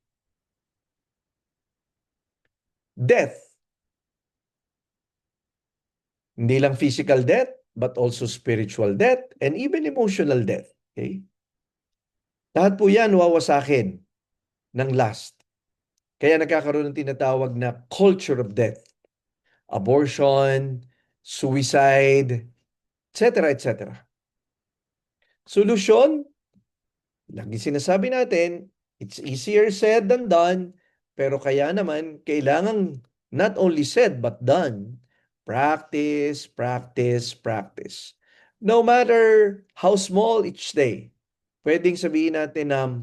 Death. Hindi lang physical death, but also spiritual death and even emotional death. Okay? Lahat po yan wawasakin ng lust. Kaya nagkakaroon ng tinatawag na culture of death. Abortion, suicide, etc. etc. Solusyon, lagi sinasabi natin, it's easier said than done, pero kaya naman, kailangan not only said but done. Practice, practice, practice. No matter how small each day, pwedeng sabihin natin na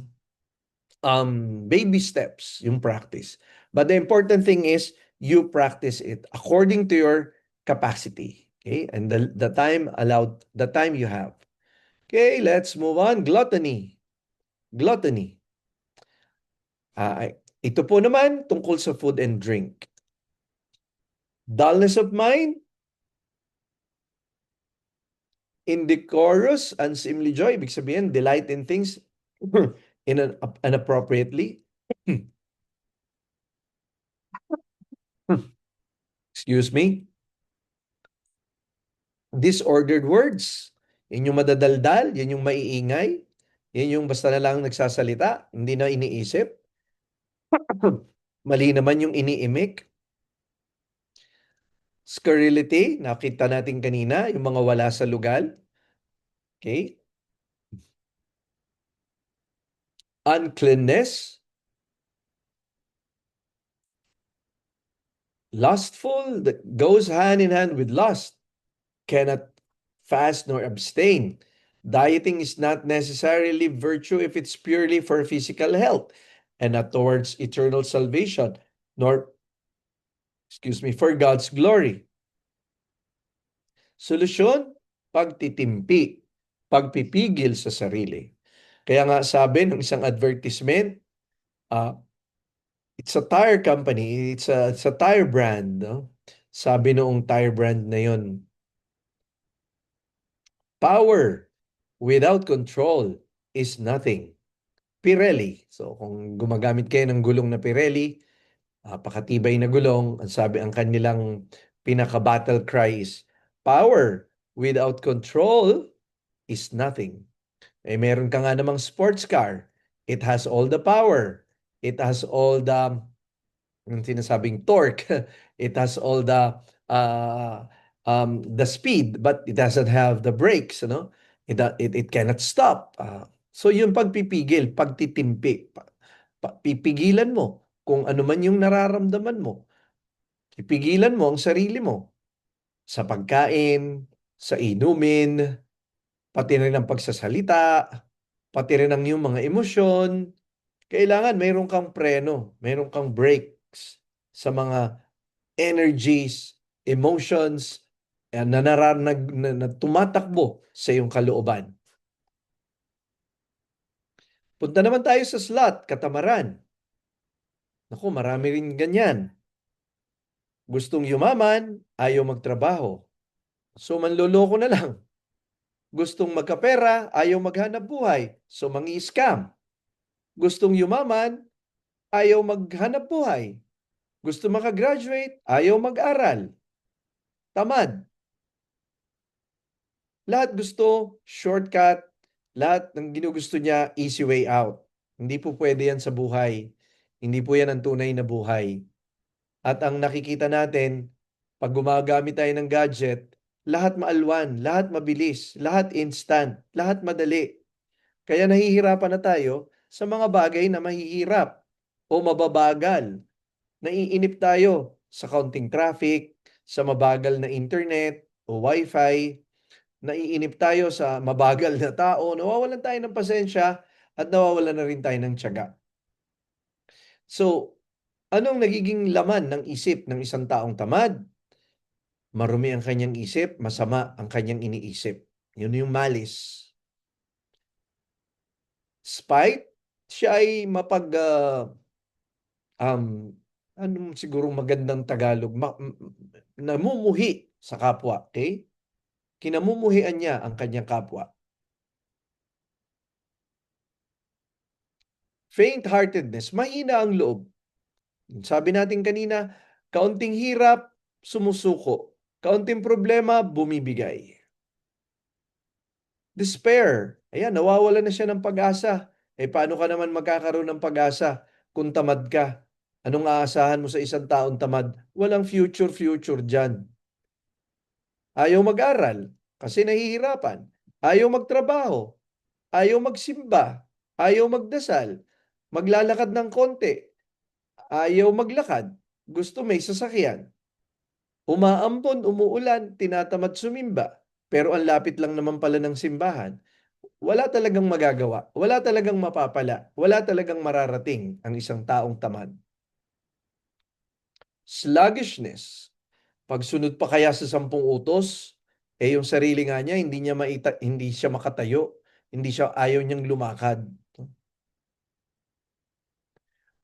baby steps yung practice. But the important thing is you practice it according to your capacity. Okay? And the time allowed, the time you have. Okay, let's move on. Gluttony. Gluttony. Ito po naman tungkol sa food and drink. Dullness of mind, indecorous, unseemly joy. Ibig sabihin, delight in things inappropriately. Excuse me. Disordered words. Yan yung madadaldal, yan yung maiingay, yan yung basta na lang nagsasalita, hindi na iniisip. Mali naman yung iniimik. Scurrility, nakita natin kanina, yung mga wala sa lugal. Okay? uncleanness, lustful, that goes hand in hand with lust, cannot fast nor abstain. Dieting is not necessarily virtue if it's purely for physical health and not towards eternal salvation, nor, excuse me, for God's glory. Solusyon, pagtitimpi, pagpipigil sa sarili. Kaya nga sabi ng isang advertisement, uh, it's a tire company, it's a tire brand, no? Sabi noong tire brand na yon, power without control is nothing. Pirelli. So kung gumagamit kayo ng gulong na Pirelli, pakatibay na gulong, ang kanilang pinaka-battle cry is, power without control is nothing. Eh meron ka nga namang sports car. It has all the power. It has all yung sinasabing torque. It has all the speed, but it doesn't have the brakes, ano? It cannot stop. So yung pagpipigil, pagtitimpi, pipigilan mo kung ano man yung nararamdaman mo. Pipigilan mo ang sarili mo sa pagkain, sa inumin, pati rin ang pagsasalita, pati rin ang iyong mga emosyon. Kailangan mayroon kang preno, mayroon kang brakes sa mga energies, emotions, na tumatakbo sa iyong kalooban. Punta naman tayo sa slot, katamaran. Naku, marami rin ganyan. Gustong yumaman, ayaw magtrabaho. So manloloko na lang. Gustong magkapera, ayaw maghanap buhay. So mangi-scam. Gustong yumaman, ayaw maghanap buhay. Gusto makagraduate, ayaw mag-aral. Tamad. Lahat gusto shortcut, lahat ng ginugusto niya easy way out. Hindi po pwede yan sa buhay. Hindi po yan ang tunay na buhay. At ang nakikita natin, pag gumagamit tayo ng gadget, lahat maalwan, lahat mabilis, lahat instant, lahat madali. Kaya nahihirapan na tayo sa mga bagay na mahihirap o mababagal. Naiinip tayo sa counting traffic, sa mabagal na internet o wifi. Naiinip tayo sa mabagal na tao. Nawawalan tayo ng pasensya at nawawalan na rin tayo ng tiyaga. So, anong nagiging laman ng isip ng isang taong tamad? Marumi ang kanyang isip, masama ang kanyang iniisip. Yun yung malice. Spite, siya ay anong sigurong magandang Tagalog, namumuhi sa kapwa, okay? Kinamumuhian niya ang kanyang kapwa. Faint-heartedness, mahina ang loob. Sabi natin kanina, kaunting hirap, sumusuko. Kaunting problema, bumibigay. Despair, ayan, nawawala na siya ng pag-asa. Eh, paano ka naman magkakaroon ng pag-asa kung tamad ka? Anong aasahan mo sa isang taong tamad? Walang future dyan. Ayaw mag-aral kasi nahihirapan. Ayaw magtrabaho. Ayaw magsimba. Ayaw magdasal. Maglalakad ng konti. Ayaw maglakad. Gusto may sasakyan. Umaampon, umuulan, tinatamad sumimba. Pero ang lapit lang naman pala ng simbahan. Wala talagang magagawa. Wala talagang mapapala. Wala talagang mararating ang isang taong tamad. Sluggishness. Pagsunod pa kaya sa 10 utos, yung sarili nga niya, hindi siya makatayo. Ayaw niyang lumakad.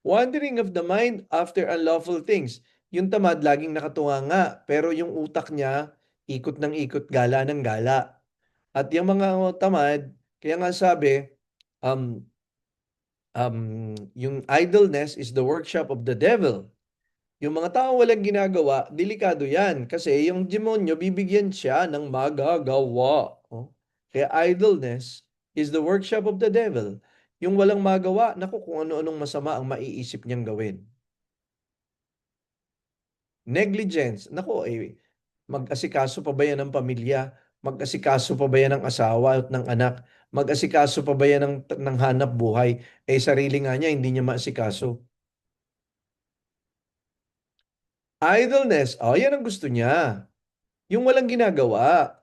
Wandering of the mind after unlawful things. Yung tamad, laging nakatunga nga, pero yung utak niya, ikot ng ikot, gala ng gala. At yung mga tamad, kaya nga sabi, um, yung idleness is the workshop of the devil. Yung mga tao walang ginagawa, delikado yan. Kasi yung demonyo, bibigyan siya ng magagawa. Oh? Kaya idleness is the workshop of the devil. Yung walang magawa, naku, kung ano-anong masama ang maiisip niyang gawin. Negligence, naku, mag-asikaso pa ba yan ng pamilya? Mag-asikaso pa ba yan ng asawa at ng anak? Mag-asikaso pa ba yan ng hanap buhay? Eh, sarili nga niya, hindi niya maasikaso. Idleness, oh, yan ang gusto niya. Yung walang ginagawa.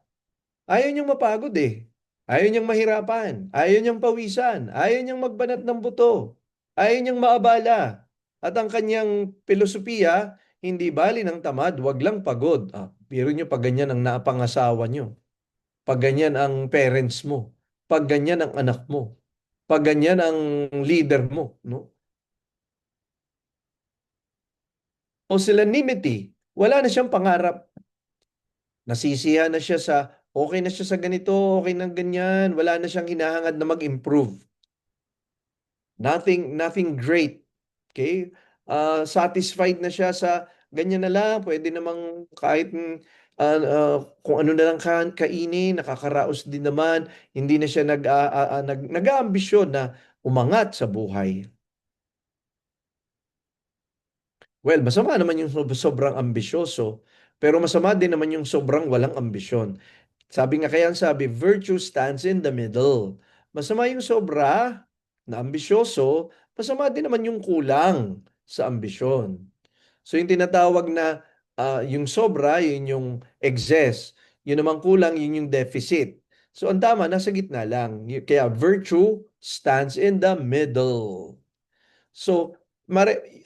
Ayaw niyang mapagod eh. Ayaw niyang mahirapan. Ayaw niyang pawisan. Ayaw niyang magbanat ng buto. Ayaw niyang maabala. At ang kanyang filosofiya, hindi bali ng tamad, wag lang pagod. Biro niyo pag ganyan ang naapangasawa niyo. Pag ganyan ang parents mo. Pag ganyan ang anak mo. Pag ganyan ang leader mo. No? Pusillanimity. Wala na siyang pangarap. Nasisiya na siya sa okay na siya sa ganito, okay na ganyan, wala na siyang hinahangad na mag-improve. Nothing great. Okay? Satisfied na siya sa ganyan na lang, pwede namang kahit kung ano na lang kainin, nakakaraos din naman, hindi na siya nag-aambisyon na umangat sa buhay. Well, masama naman yung sobrang ambisyoso, pero masama din naman yung sobrang walang ambisyon. Sabi nga kaya ang sabi, virtue stands in the middle. Masama yung sobra na ambisyoso, masama din naman yung kulang sa ambisyon. So yung tinatawag na yung sobra, yun yung excess. Yun naman kulang, yun yung deficit. So ang tama, nasa gitna lang. Kaya virtue stands in the middle. So,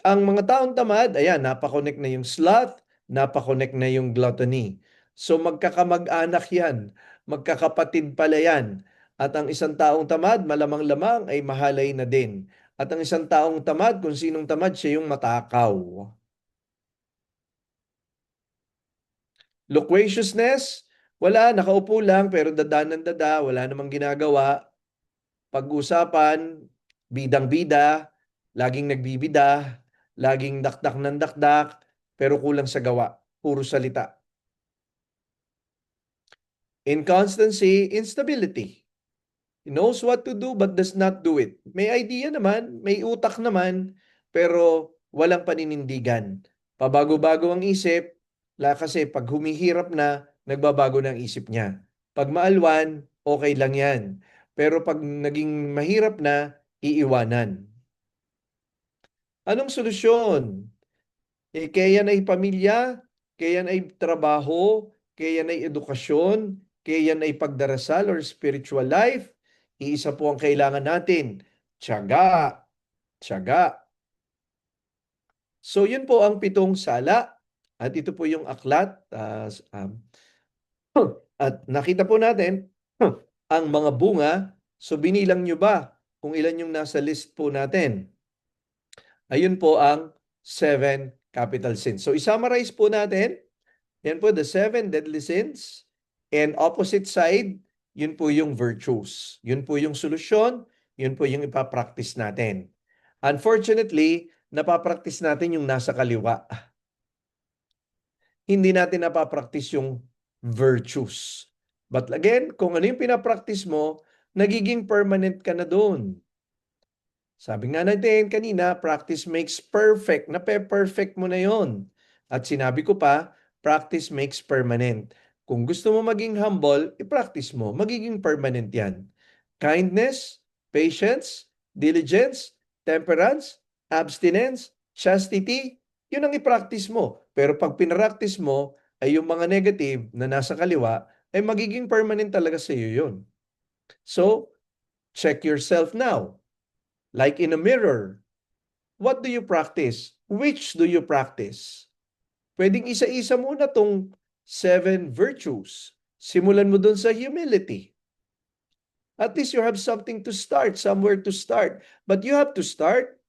ang mga taong tamad, ayan, napakonect na yung sloth, napakonect na yung gluttony. So, magkakamag-anak yan, magkakapatid pala yan. At ang isang taong tamad, malamang-lamang ay mahalay na din. At ang isang taong tamad, kung sinong tamad, siya yung matakaw. Loquaciousness, wala, nakaupo lang, pero dada ng dada, wala namang ginagawa. Pag-usapan, bidang-bida, laging nagbibida, laging dakdak ng dakdak, pero kulang sa gawa, puro salita. Inconstancy, instability. He knows what to do but does not do it. May idea naman, may utak naman, pero walang paninindigan. Pabago-bago ang isip, kasi pag humihirap na, nagbabago na ang isip niya. Pag maalwan, okay lang yan. Pero pag naging mahirap na, iiwanan. Anong solusyon? Kaya yan ay pamilya, kaya yan ay trabaho, kaya yan ay edukasyon, kaya yan ay pagdarasal or spiritual life. Iisa po ang kailangan natin. Tiyaga. Tiyaga. So yun po ang 7 sala. At ito po yung aklat. At nakita po natin ang mga bunga. So binilang nyo ba kung ilan yung nasa list po natin? Ayun po ang 7 capital sins. So isummarize po natin. Yan po the 7 deadly sins. And opposite side, yun po yung virtues. Yun po yung solusyon. Yun po yung ipapractice natin. Unfortunately, napapractice natin yung nasa kaliwa. Hindi natin napapractice yung virtues. But again, kung ano yung pinapractice mo, nagiging permanent ka na doon. Sabi nga natin kanina, practice makes perfect. Nape-perfect mo na yon. At sinabi ko pa, practice makes permanent. Kung gusto mo maging humble, i-practice mo. Magiging permanent yan. Kindness, patience, diligence, temperance, abstinence, chastity, yun ang i-practice mo. Pero pag pinractice mo, ay yung mga negative na nasa kaliwa, ay magiging permanent talaga sa iyo yun. So, check yourself now. Like in a mirror, what do you practice? Which do you practice? Pwedeng isa-isa muna tong 7 virtues. Simulan mo dun sa humility. At least you have something to start, somewhere to start. But you have to start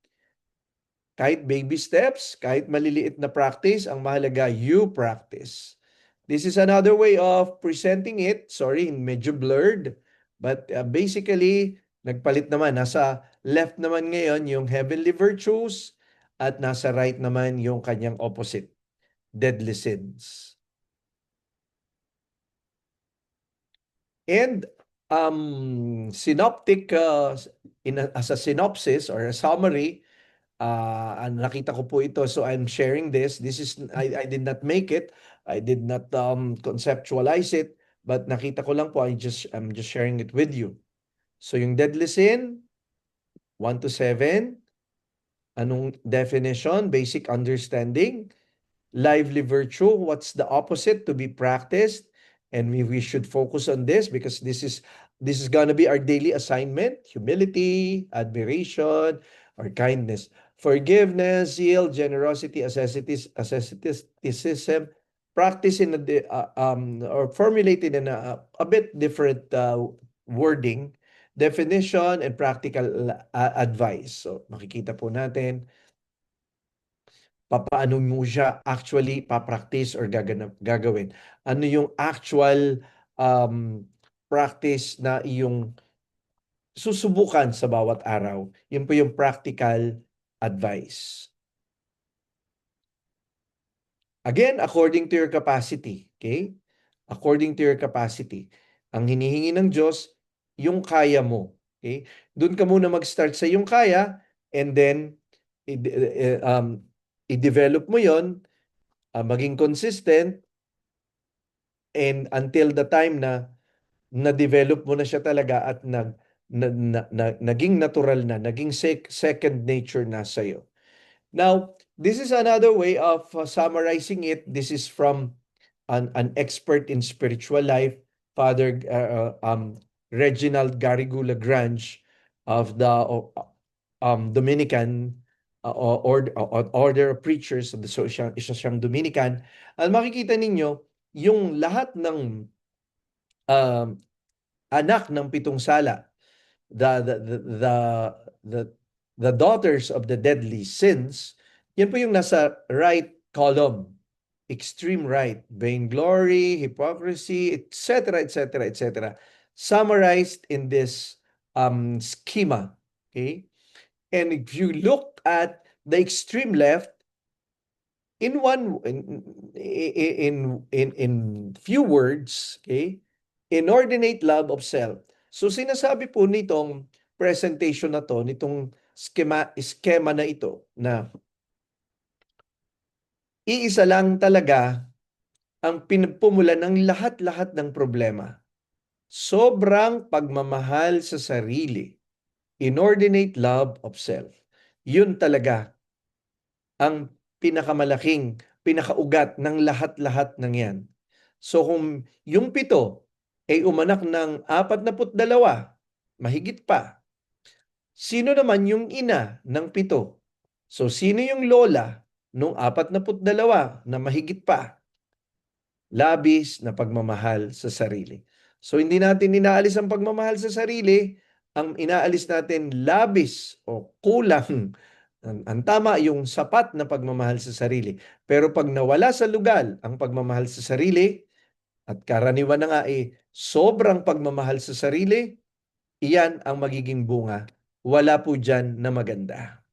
kahit baby steps, kahit maliliit na practice, ang mahalaga you practice. This is another way of presenting it. Sorry, medyo blurred. But basically, nagpalit naman. Nasa left naman ngayon yung heavenly virtues at nasa right naman yung kanyang opposite, deadly sins. And synoptic, as a synopsis or a summary, nakita ko po ito, so I'm sharing this. I did not make it. I did not conceptualize it. but nakita ko lang po, I'm just sharing it with you. So yung deadly sin, 1 to 7, anong definition? Basic understanding. Lively virtue, what's the opposite to be practiced? And we should focus on this because this is gonna be our daily assignment: humility, admiration, or kindness, forgiveness, zeal, generosity, asceticism, practice in or formulated in a bit different wording, definition, and practical advice. So makikita po natin papaano mo siya actually papractice or gagawin. Ano yung actual practice na iyong susubukan sa bawat araw. Yun po yung practical advice. Again, according to your capacity. Okay? According to your capacity. Ang hinihingi ng Diyos, yung kaya mo. Okay? Doon ka muna mag-start sa yung kaya, and then i-develop mo yon, maging consistent, and until the time na na-develop mo na siya talaga at naging natural na, naging second nature na sa'yo. Now, this is another way of summarizing it. This is from an expert in spiritual life, Father Reginald Garrigou Lagrange of the Dominican Order of Preachers of the isa siyang Dominican. At makikita ninyo, yung lahat ng um, anak ng pitong sala, the the the the the, the daughters of the deadly sins, yan po yung nasa right column, extreme right, vainglory, hypocrisy, etc., etc., etc., summarized in this schema. Okay, and if you look at the extreme left, in one in few words, okay, inordinate love of self. So sinasabi po nitong presentation na to, nitong schema na ito, na iisa lang talaga ang pinagpumulan ng lahat-lahat ng problema. Sobrang pagmamahal sa sarili. Inordinate love of self. Yun talaga ang pinakamalaking, pinakaugat ng lahat-lahat ng yan. So kung yung 7 ay umanak ng 42, mahigit pa, sino naman yung ina ng 7? So sino yung lola nung 42 na mahigit pa? Labis na pagmamahal sa sarili. So hindi natin inaalis ang pagmamahal sa sarili, ang inaalis natin labis o kulang. Ang tama yung sapat na pagmamahal sa sarili. Pero pag nawala sa lugal ang pagmamahal sa sarili, at karaniwan na nga sobrang pagmamahal sa sarili, iyan ang magiging bunga. Wala po dyan na maganda.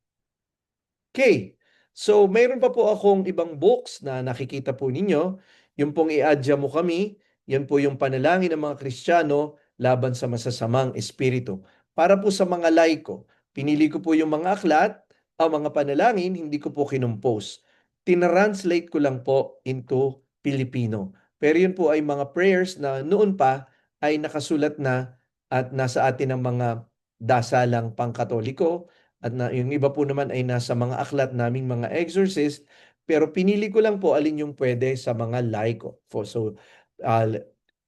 Okay. So, mayroon pa po akong ibang books na nakikita po ninyo. Yung pong iadya mo kami, yan po yung panalangin ng mga Kristiyano laban sa masasamang espiritu. Para po sa mga laiko, pinili ko po yung mga aklat, ang mga panalangin, hindi ko po kinumpose. Tinranslate ko lang po into Filipino. Pero yun po ay mga prayers na noon pa ay nakasulat na at nasa atin ng mga dasalang pangkatoliko, at yung iba po naman ay nasa mga aklat naming mga exorcist, pero pinili ko lang po alin yung pwede sa mga laiko. So, uh,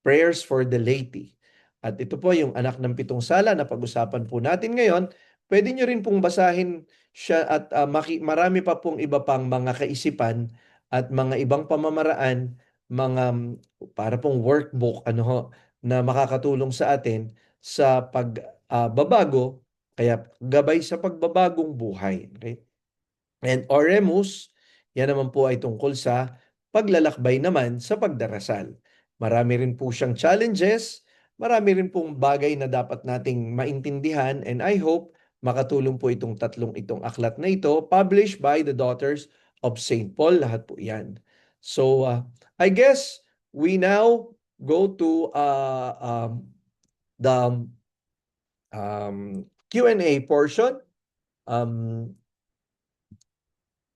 prayers for the laity. At ito po yung anak ng pitong sala na pag-usapan po natin ngayon. Pwede nyo rin pong basahin siya at marami pa pong iba pang mga kaisipan at mga ibang pamamaraan, mga para pong workbook na makakatulong sa atin sa pagbabago, kaya gabay sa pagbabagong buhay. Okay? And Oremus, yan naman po ay tungkol sa paglalakbay naman sa pagdarasal. Marami rin po siyang challenges, marami rin pong bagay na dapat nating maintindihan, and I hope makatulong po itong itong aklat na ito, published by the Daughters of St. Paul. Lahat po yan. So, I guess we now go to the Q&A portion.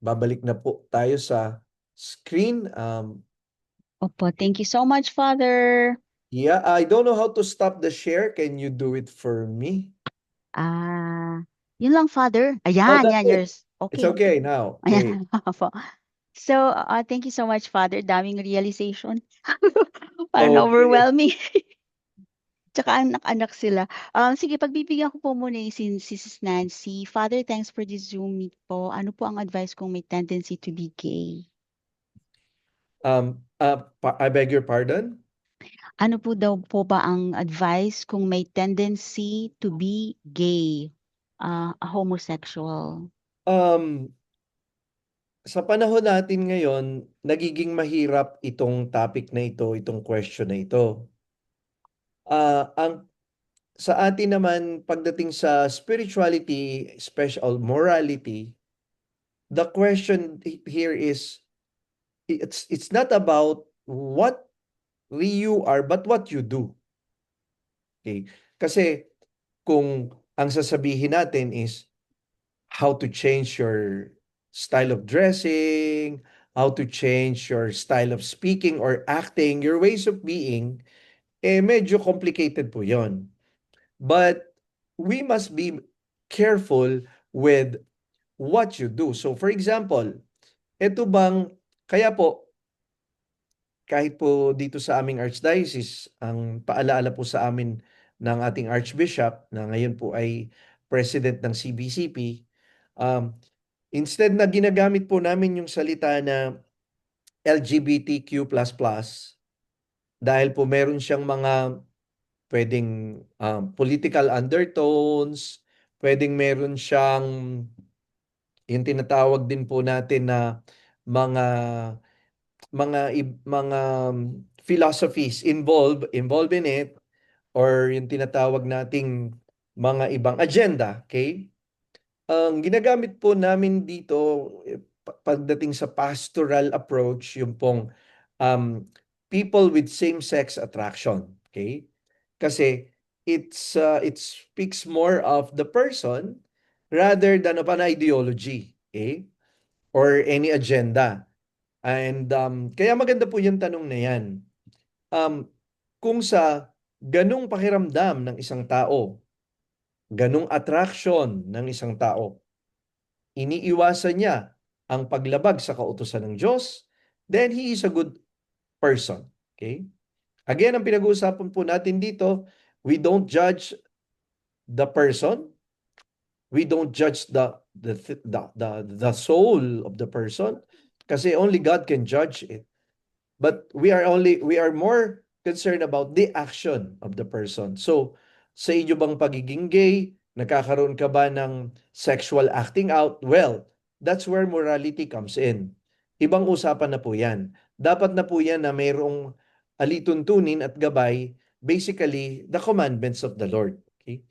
Babalik na po tayo sa screen. Opo, thank you so much, Father. Yeah, I don't know how to stop the share. Can you do it for me? Ah, yun lang, Father. Oh, Ayan, that's yan, it. yours. It's Okay. okay now. Okay. Ayan. Opo. So, thank you so much, Father. Daming realization. Parang Okay. overwhelming. Tsaka anak-anak sila. Sige, pagbibigyan ko po muna si Sis Nancy. Father, thanks for this Zoom meet po. Ano po ang advice kung may tendency to be gay? I beg your pardon. Ano po daw po ba ang advice kung may tendency to be gay, a homosexual? Um, sa panahon natin ngayon, nagiging mahirap itong topic na ito, itong question na ito. Ang sa atin naman pagdating sa spirituality, special morality, the question here is it's not about what you are but what you do. Okay? Kasi kung ang sasabihin natin is how to change your style of dressing, how to change your style of speaking or acting, your ways of being, eh medyo complicated po yon. But we must be careful with what you do. So for example, ito bang, kaya po, kahit po dito sa aming archdiocese, ang paalaala po sa amin ng ating archbishop na ngayon po ay president ng CBCP, um, instead na ginagamit po namin yung salita na LGBTQ++, dahil po meron siyang mga pwedeng political undertones, pwedeng meron siyang yung tinatawag din po natin na mga mga philosophies involved in it, or yung tinatawag nating mga ibang agenda, okay? Ang ginagamit po namin dito pagdating sa pastoral approach, yung pong um, people with same-sex attraction. Okay? Kasi it speaks more of the person rather than of an ideology. Okay? Or any agenda. And kaya maganda po yung tanong na yan. Um, kung sa ganung pakiramdam ng isang tao, ganung attraction ng isang tao, iniiwasan niya ang paglabag sa kautusan ng Diyos, then he is a good person. Okay? Again, ang pinag-uusapan po natin dito, we don't judge the person, we don't judge the soul of the person, kasi only God can judge it. But we are more concerned about the action of the person. So, sa inyo bang pagiging gay, nagkakaroon ka ba ng sexual acting out? Well, that's where morality comes in. Ibang usapan na po yan. Dapat na po yan na mayroong alituntunin at gabay, basically, the commandments of the Lord. Okay?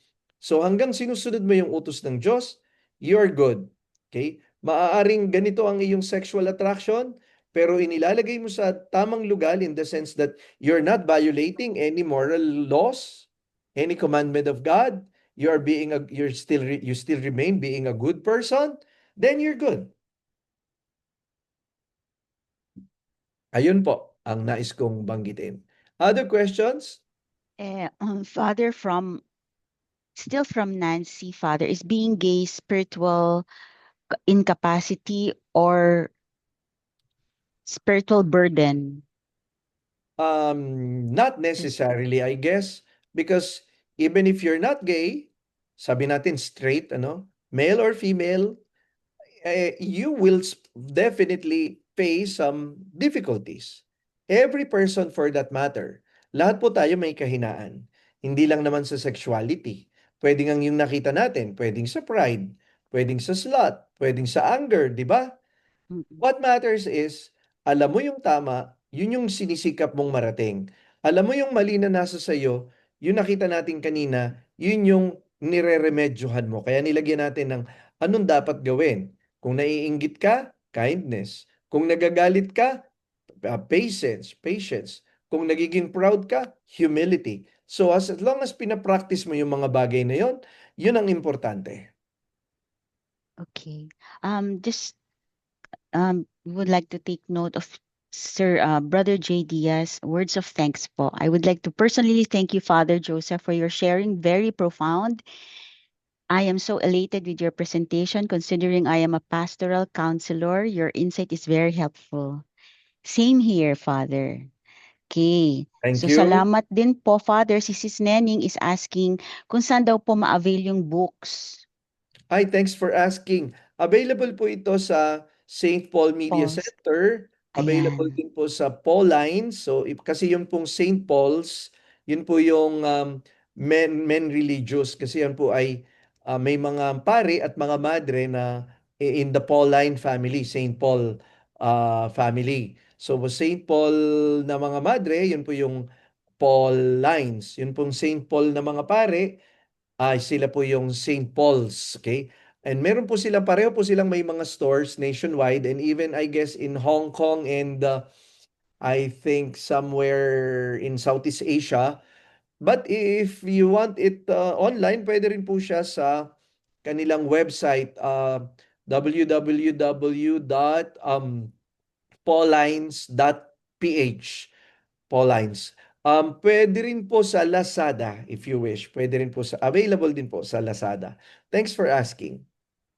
So hanggang sinusunod mo yung utos ng Diyos, you're good. Okay? Maaaring ganito ang iyong sexual attraction, pero inilalagay mo sa tamang lugar in the sense that you're not violating any moral laws, any commandment of God, you still remain being a good person, then you're good. Ayun po ang nais kong banggitin. Other questions? Father, still from Nancy, Father, is being gay spiritual incapacity or spiritual burden? Not necessarily, I guess, because even if you're not gay, sabi natin straight, ano, male or female, you will definitely face some difficulties. Every person for that matter. Lahat po tayo may kahinaan. Hindi lang naman sa sexuality. Pwedeng ang yung nakita natin, pwedeng sa pride, pwedeng sa slut, pwedeng sa anger, di ba? Mm-mm. What matters is, alam mo yung tama, yun yung sinisikap mong marating. Alam mo yung mali na nasa sayo, yung nakita natin kanina, yun yung nire-remedyohan mo. Kaya nilagyan natin ng anong dapat gawin. Kung naiinggit ka, kindness. Kung nagagalit ka, patience. Kung nagiging proud ka, humility. So as long as pinapractice mo yung mga bagay na yun, yun ang importante. Okay. Just would like to take note of Sir, Brother J. Diaz, words of thanks po. I would like to personally thank you, Father Joseph, for your sharing. Very profound. I am so elated with your presentation considering I am a pastoral counselor. Your insight is very helpful. Same here, Father. Okay. Thank So you. salamat din po, Father. Si Sis Nenning is asking kung saan daw po ma-avail yung books. Hi, thanks for asking. Available po ito sa St. Paul Media Pause. Center. Available Ayan. din po sa Pauline. So, kasi yung pong St. Paul's, yun po yung men religious. Kasi yan po ay may mga pare at mga madre na in the Pauline family, St. Paul family. So, St. Paul na mga madre, yun po yung Paul lines. Yun pong St. Paul na mga pare, ay sila po yung St. Paul's, okay? And meron po sila, pareho po silang may mga stores nationwide and even I guess in Hong Kong and I think somewhere in Southeast Asia. But if you want it online, pwede rin po siya sa kanilang website, www.paulines.ph. Paulines. Pwede rin po sa Lazada if you wish. Pwede rin po sa available din po sa Lazada. Thanks for asking.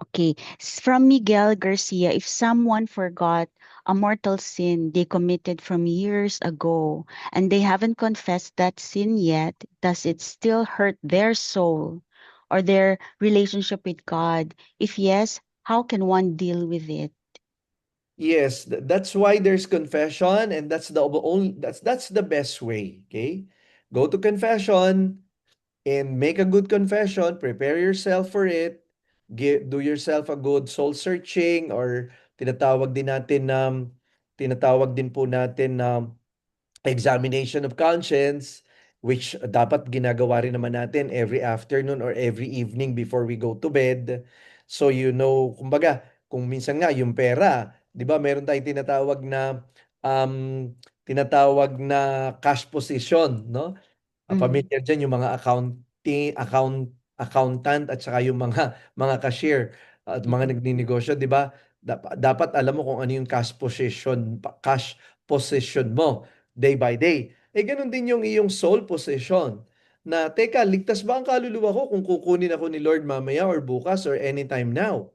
Okay. From Miguel Garcia, if someone forgot a mortal sin they committed from years ago and they haven't confessed that sin yet, does it still hurt their soul or their relationship with God? If yes, how can one deal with it? Yes, that's why there's confession and that's the best way, okay? Go to confession and make a good confession, prepare yourself for it, do yourself a good soul searching or tinatawag din natin tinatawag din po natin na examination of conscience, which dapat ginagawa rin naman natin every afternoon or every evening before we go to bed. So kumbaga, kung minsan nga yung pera, 'di ba, meron tayong um tinatawag na cash position, no? Mm, Familiar diyan yung mga accountant at saka yung mga cashier at mga mm, nagninegosyo, 'di ba? Dapat alam mo kung ano yung cash position mo day by day. Eh ganun din yung iyong soul position. Na teka, ligtas ba ang kaluluwa ko kung kukunin ako ni Lord mamaya or bukas or anytime now?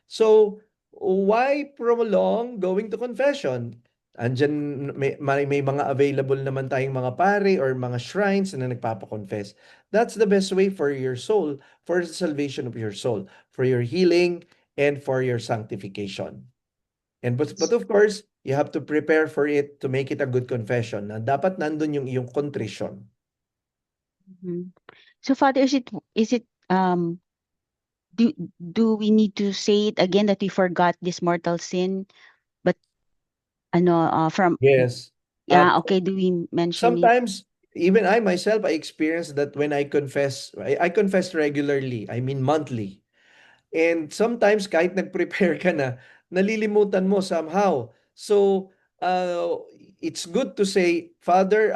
So, why prolong going to confession? Andyan, may mga available naman tayong mga pare or mga shrines na nagpapakonfess. That's the best way for your soul, for the salvation of your soul, for your healing, and for your sanctification. But of course, you have to prepare for it to make it a good confession na dapat nandun yung iyong contrition. mhm. So, Father, is it do do we need to say it again that we forgot this mortal sin? But from Yes. Uh, yeah, okay, do we mention it? Sometimes, even I myself, I experience that when I confess, I confess regularly, I mean monthly. And sometimes kahit nag-prepare ka na, nalilimutan mo somehow. So, it's good to say, Father,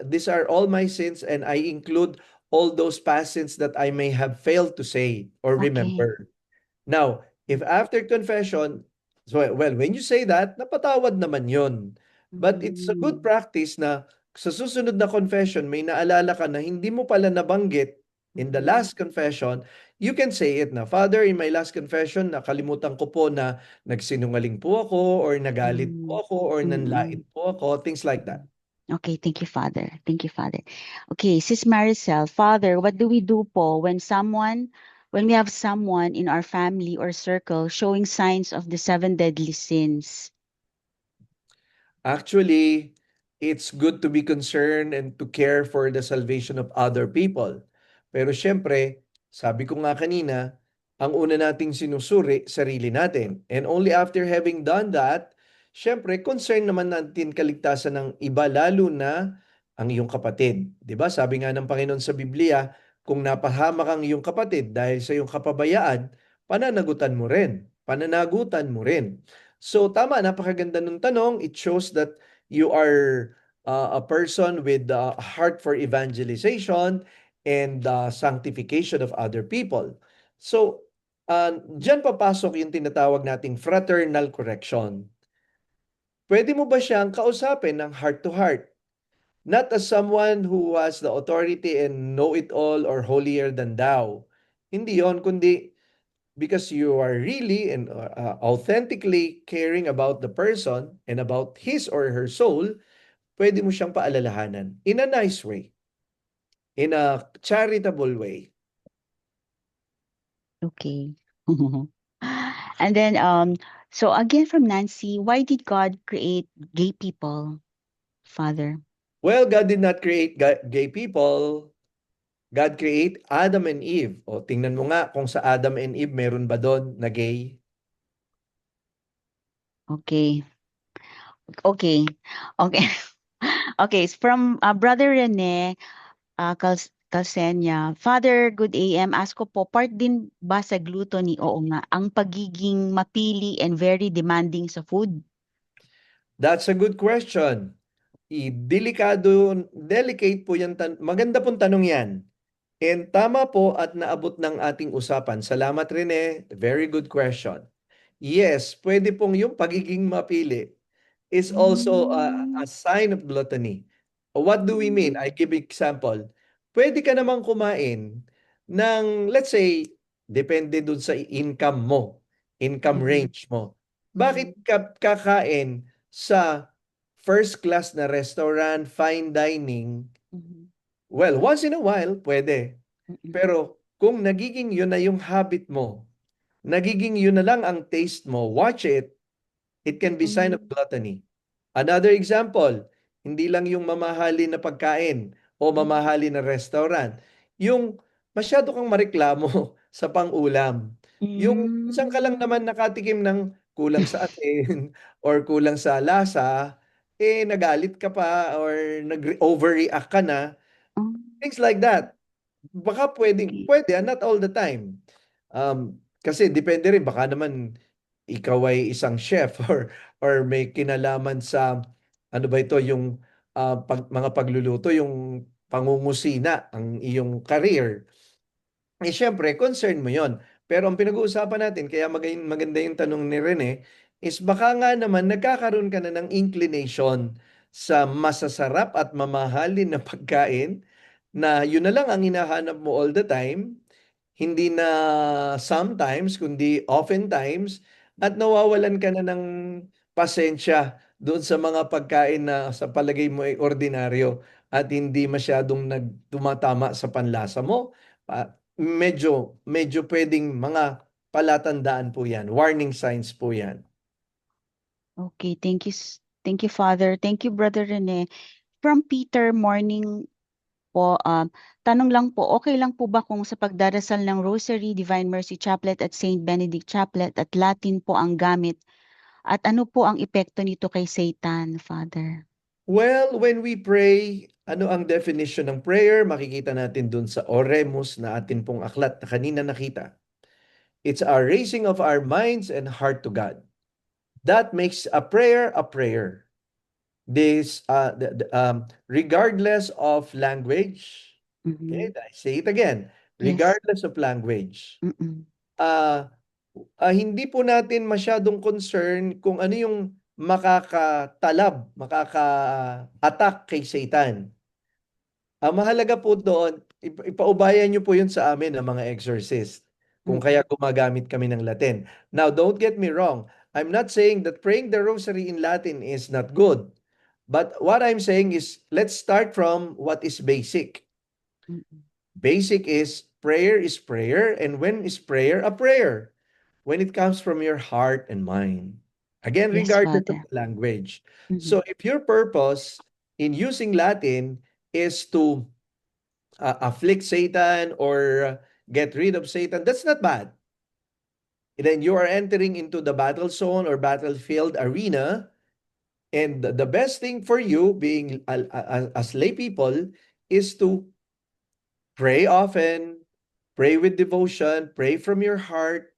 these are all my sins and I include all those past sins that I may have failed to say or Okay. remember. Now, if after confession, so well, when you say that, napatawad naman yon. But it's a good Mm, practice na sa susunod na confession, may naalala ka na hindi mo pala nabanggit in the mhm, last confession, you can say it na, Father, in my last confession, nakalimutan ko po na nagsinungaling po ako, or nagalit mm, po ako, or nanlait mm. po ako, things like that. Okay, thank you, Father. Thank you, Father. Okay, Sis Maricel, Father, what do we do po when we have someone in our family or circle showing signs of the seven deadly sins? Actually, it's good to be concerned and to care for the salvation of other people. Pero syempre, sabi ko nga kanina, ang una nating sinusuri, sarili natin. And only after having done that, syempre, concern naman natin kaligtasan ng iba, lalo na ang iyong kapatid. 'Di ba? Sabi nga ng Panginoon sa Biblia, kung napahamak ang iyong kapatid dahil sa iyong kapabayaan, pananagutan mo rin. Pananagutan mo rin. So tama, napakaganda ng tanong. It shows that you are a person with a heart for evangelization and sanctification of other people. So, diyan papasok yung tinatawag nating fraternal correction. pwede mo ba siyang kausapin ng heart to heart? Not as someone who has the authority and know it all or holier than thou. Hindi yon, kundi because you are really and authentically caring about the person and about his or her soul, pwede mo siyang paalalahanan in a nice way, in a charitable way. Okay. And then, so again from Nancy, why did God create gay people, Father? Well, God did not create gay people. God create Adam and Eve. O tingnan mo nga kung sa Adam and Eve meron ba doon na gay? Okay. Okay. Okay. Okay. From Brother Rene Calsenia, Father, good AM. Ask ko po, part din ba sa gluttony? Oo nga. Ang pagiging mapili and very demanding sa food? That's a good question. Delicate po yan. Maganda pong tanong yan. And tama po at naabot ng ating usapan. Salamat Rene. Very good question. Yes, pwede pong yung pagiging mapili is also a Mm. sign of gluttony. What do we mean? I give example. Pwede ka namang kumain ng, let's say, depende dun sa income mo, income Mm-mm. range mo. Mm-mm. Bakit ka kakain sa first class na restaurant, fine dining? Mm-mm. Well, once in a while, pwede. Mm-mm. Pero kung nagiging yun na yung habit mo, nagiging yun na lang ang taste mo, watch it, it can be sign of Mm-mm. gluttony. Another example, hindi lang yung mamahalin na pagkain o mamahalin na restaurant. Yung masyado kang mareklamo sa pang-ulam. Yung isang ka lang Mm. naman nakatikim ng kulang sa asin or kulang sa lasa, eh nagalit ka pa or nag-overreact ka na. Things like that. Baka pwedeng, Okay. pwede, not all the time. Kasi depende rin, baka naman ikaw ay isang chef or may kinalaman sa ano ba ito yung mga pagluluto, yung pangungusina ang iyong career. Eh syempre, concern mo yon. Pero ang pinag-uusapan natin, kaya maganda yung tanong ni Rene, is baka nga naman nagkakaroon ka na ng inclination sa masasarap at mamahalin na pagkain na yun na lang ang hinahanap mo all the time, hindi na sometimes, kundi oftentimes, at nawawalan ka na ng pasensya doon sa mga pagkain na sa palagay mo ay ordinaryo at hindi masyadong nagtumatama sa panlasa mo. Medyo pwedeng mga palatandaan po yan, warning signs po yan. Okay, thank you. Thank you, Father. Thank you, Brother Rene. From Peter, morning po. Tanong lang po, okay lang po ba kung sa pagdarasal ng Rosary, Divine Mercy Chaplet at Saint Benedict Chaplet at Latin po ang gamit? At ano po ang epekto nito kay Satan, Father? Well, when we pray, ano ang definition ng prayer? Makikita natin dun sa Oremus na atin pong aklat na kanina nakita. It's our raising of our minds and heart to God. That makes a prayer a prayer. Regardless of language, okay, Mm-hmm. I say it again, Yes. regardless of language, Mm-mm. uh, hindi po natin masyadong concern kung ano yung makaka-attack kay Satan. Ang mahalaga po doon, ipaubayan niyo po yun sa amin ng mga exorcist. Kung kaya Mm-mm. gumagamit kami ng Latin. Now, don't get me wrong. I'm not saying that praying the rosary in Latin is not good. But what I'm saying is, let's start from what is basic. Mm-mm. Basic is prayer, and when is prayer a prayer? When it comes from your heart and mind. Again, Yes, regardless of Father. the language. Mm-hmm. So if your purpose in using Latin is to afflict Satan or get rid of Satan, that's not bad. And then you are entering into the battle zone or battlefield arena. And the best thing for you, being as lay people, is to pray often, pray with devotion, pray from your heart,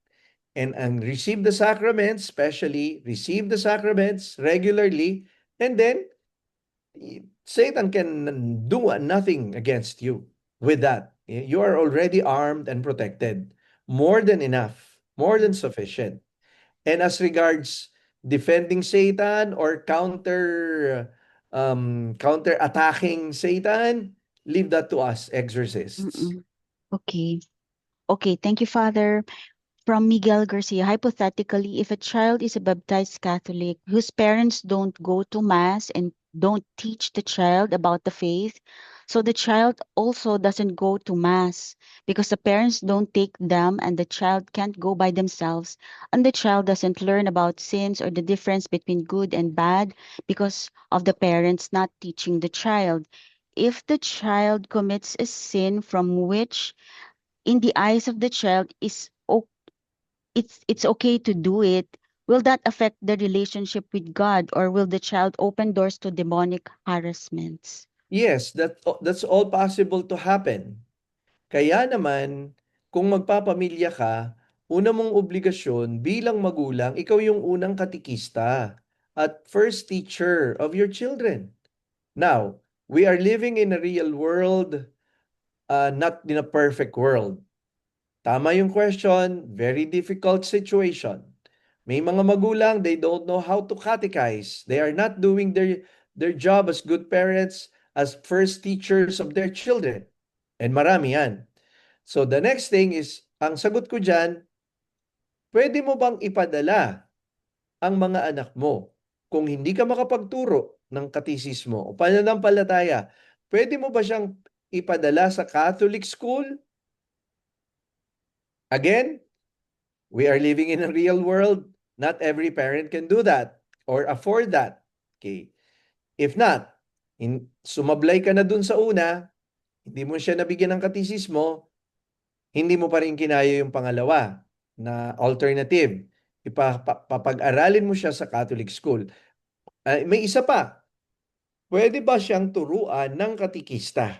and receive the sacraments, especially receive the sacraments regularly, and then Satan can do nothing against you with that. You are already armed and protected. More than enough, more than sufficient. And as regards defending Satan or counter attacking Satan, leave that to us exorcists. Mm-mm. Okay. Okay. Thank you, Father. From Miguel Garcia, hypothetically, if a child is a baptized Catholic whose parents don't go to Mass and don't teach the child about the faith, so the child also doesn't go to Mass because the parents don't take them and the child can't go by themselves, and the child doesn't learn about sins or the difference between good and bad because of the parents not teaching the child. If the child commits a sin from which in the eyes of the child is it's okay to do it, will that affect the relationship with God or will the child open doors to demonic harassments? Yes, that's all possible to happen. Kaya naman, kung magpapamilya ka, una mong obligasyon bilang magulang, ikaw yung unang katikista at first teacher of your children. Now, we are living in a real world, not in a perfect world. Tama yung question, very difficult situation. May mga magulang, they don't know how to catechize. They are not doing their job as good parents, as first teachers of their children. And marami yan. So the next thing is, ang sagot ko dyan, pwede mo bang ipadala ang mga anak mo kung hindi ka makapagturo ng katisismo o pananampalataya, pwede mo ba siyang ipadala sa Catholic school? Again, we are living in a real world. Not every parent can do that or afford that. Okay. If not, sumablay ka na dun sa una, hindi mo siya nabigyan ng katisismo, hindi mo pa rin kinaya yung pangalawa na alternative. Papag-aralin mo siya sa Catholic school. May isa pa, pwede ba siyang turuan ng katikista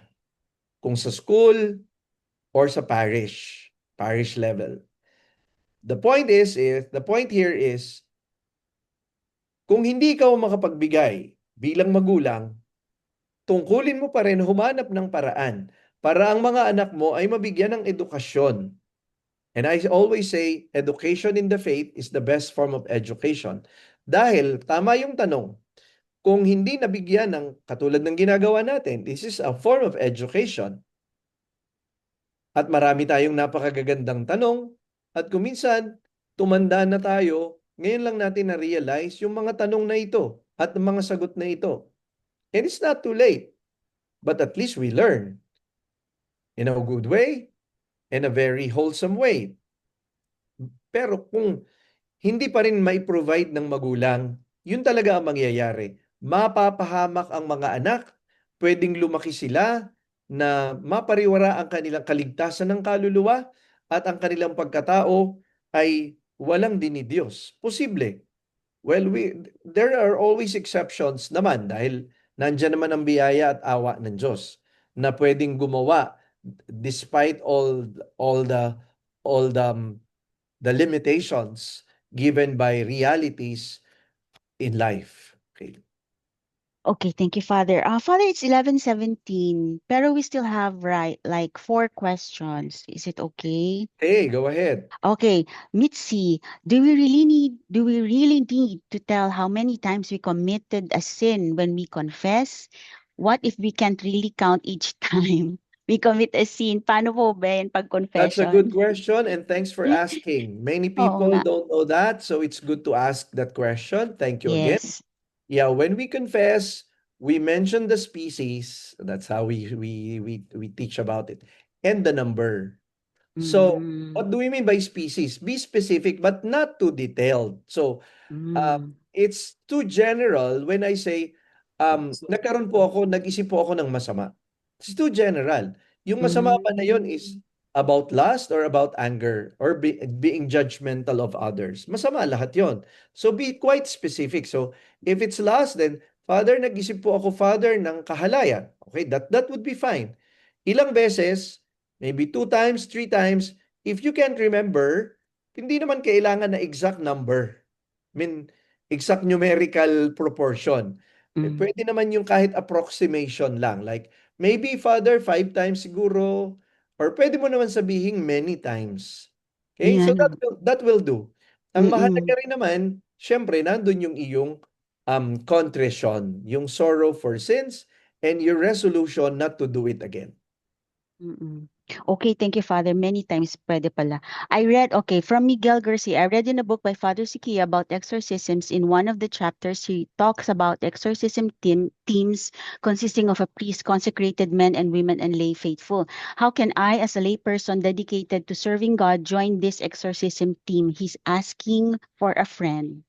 kung sa school or sa parish level? The point here is, kung hindi ka makapagbigay bilang magulang, tungkulin mo pa rin humanap ng paraan para ang mga anak mo ay mabigyan ng edukasyon. And I always say, education in the faith is the best form of education. Dahil tama yung tanong, kung hindi nabigyan ng katulad ng ginagawa natin, this is a form of education. At marami tayong napakagagandang tanong at kuminsan, tumanda na tayo, ngayon lang natin na-realize yung mga tanong na ito at mga sagot na ito. And it's not too late, but at least we learn in a good way, in a very wholesome way. Pero kung hindi pa rin mai-provide ng magulang, yun talaga ang mangyayari. Mapapahamak ang mga anak, pwedeng lumaki sila na mapariwara ang kanilang kaligtasan ng kaluluwa at ang kanilang pagkatao ay walang dinidiyos. Posible. Well, there are always exceptions naman dahil nandyan naman ang biyaya at awa ng Diyos na pwedeng gumawa despite all the limitations given by realities in life. Okay. Okay, thank you, Father. Father, it's 11:17, pero we still have right like four questions. Is it okay? Hey, go ahead. Okay, Mitzi, do we really need to tell how many times we committed a sin when we confess? What if we can't really count each time we commit a sin? Paano po ba yun pag That's a good confession? question, and thanks for asking. Many Oo people nga. don't know that, so it's good to ask that question. Thank you again. Yes. Yeah, when we confess, we mention the species. That's how we teach about it, and the number. So, Mm, what do we mean by species? Be specific, but not too detailed. So, mm, it's too general when I say, nag-isip po ako ng masama. It's too general. Yung masama pa na yun is mm, about lust or about anger or being judgmental of others. Masama lahat yon. So be quite specific. So if it's lust, then, Father, nag-isip po ako, Father, ng kahalayan. Okay, that would be fine. Ilang beses, maybe 2 times, 3 times, if you can't remember, hindi naman kailangan na exact number. I mean, exact numerical proportion. mm. Pwede naman yung kahit approximation lang. Like, maybe, Father, 5 times siguro. Or pwede mo naman sabihin many times. Okay? So Yan. that will do. Ang mahalaga Mm, rin naman, syempre nandun yung iyong contrition, yung sorrow for sins, and your resolution not to do it again. Mm. Okay, thank you, Father. Many times pwede pala. Okay, from Miguel Garcia, I read in a book by Father Sikia about exorcisms. In one of the chapters, he talks about exorcism teams consisting of a priest, consecrated men and women, and lay faithful. How can I, as a layperson dedicated to serving God, join this exorcism team? He's asking for a friend.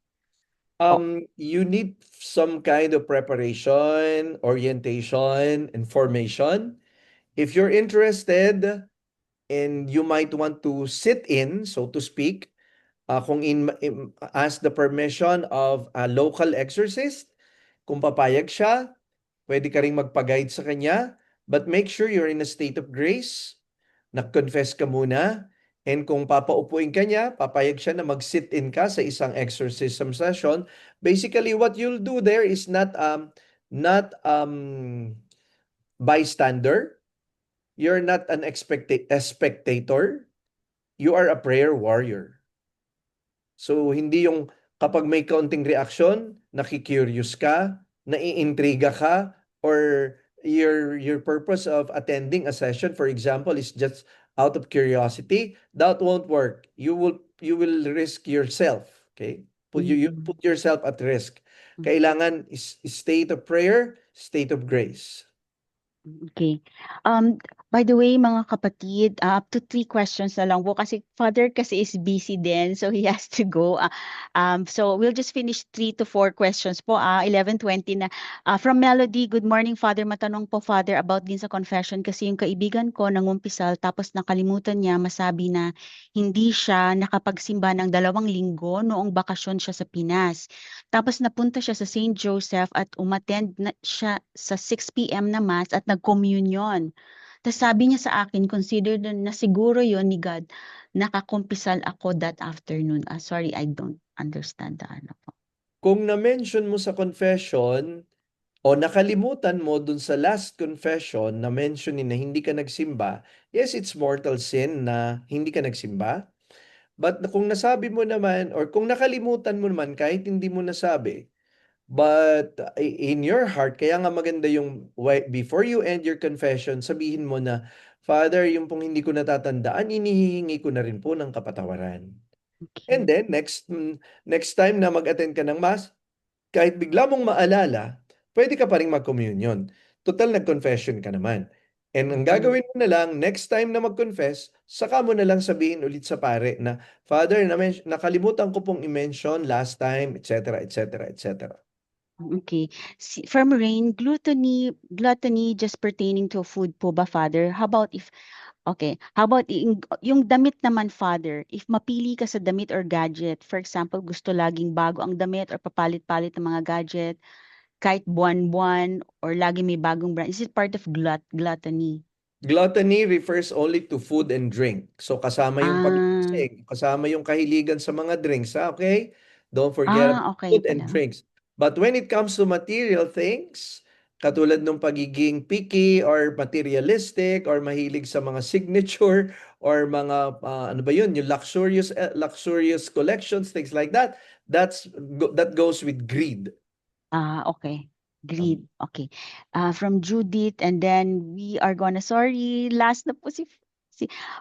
Oh, You need some kind of preparation, orientation, and formation. If you're interested and you might want to sit in, so to speak, kung ask the permission of a local exorcist, kung papayag siya, pwede ka ring magpa-guide sa kanya, but make sure you're in a state of grace, nag-confess ka muna, and kung papaupuin ka niya, papayag siya na mag-sit-in ka sa isang exorcism session. Basically, what you'll do there is not bystander. You're not a spectator. You are a prayer warrior. So, hindi yung kapag may kaunting reaksyon, nakikurious ka, naiintriga ka, or your purpose of attending a session, for example, is just out of curiosity, that won't work. You will risk yourself. Okay? You mm, put yourself at risk. mm. Kailangan is state of prayer, state of grace. Okay. Um, by the way, mga kapatid, up to 3 questions na lang po kasi Father kasi is busy din, so he has to go. So we'll just finish 3 to 4 questions po. 11:20 na. From Melody, good morning, Father. Matanong po, Father, about din sa confession kasi yung kaibigan ko nangumpisal tapos nakalimutan niya masabi na hindi siya nakapagsimba ng 2 linggo noong bakasyon siya sa Pinas. Tapos napunta siya sa Saint Joseph at umattend na siya sa 6 p.m. na mass at nag-communion. Tapos sabi niya sa akin, consider na siguro yon ni God, nakakumpisal ako that afternoon. Sorry, I don't understand the ano po. Kung na-mention mo sa confession, o nakalimutan mo dun sa last confession na mentionin na hindi ka nagsimba, yes, it's mortal sin na hindi ka nagsimba. But kung nasabi mo naman or kung nakalimutan mo naman kahit hindi mo nasabi, but in your heart, kaya nga maganda yung before you end your confession, sabihin mo na, Father, yung pong hindi ko natatandaan, inihihingi ko na rin po ng kapatawaran. And Okay. then, next time na mag-attend ka ng Mass, kahit bigla mong maalala, pwede ka pa rin mag-communion. Total, nag-confession ka naman. And ang Mhm. gagawin mo na lang, next time na mag-confess, saka mo na lang sabihin ulit sa pare na, Father, nakalimutan ko pong i-mention last time, etc., etc., etc. Okay. From Rain, gluttony just pertaining to food po ba, Father? How about if Okay. How about yung damit naman, Father? If mapili ka sa damit or gadget, for example, gusto laging bago ang damit or papalit-palit ng mga gadget, kahit buwan-buwan or lagi may bagong brand, is it part of gluttony? Gluttony refers only to food and drink. So kasama yung Ah, pagigising, kasama yung kahiligan sa mga drinks, okay? Don't forget about okay food and pala. drinks. But when it comes to material things, katulad ng pagiging picky or materialistic or mahilig sa mga signature or mga ano ba yun, yung luxurious collections, things like that, that goes with greed. Okay. Greed. Okay. From Judith, and then we are gonna, sorry, last na po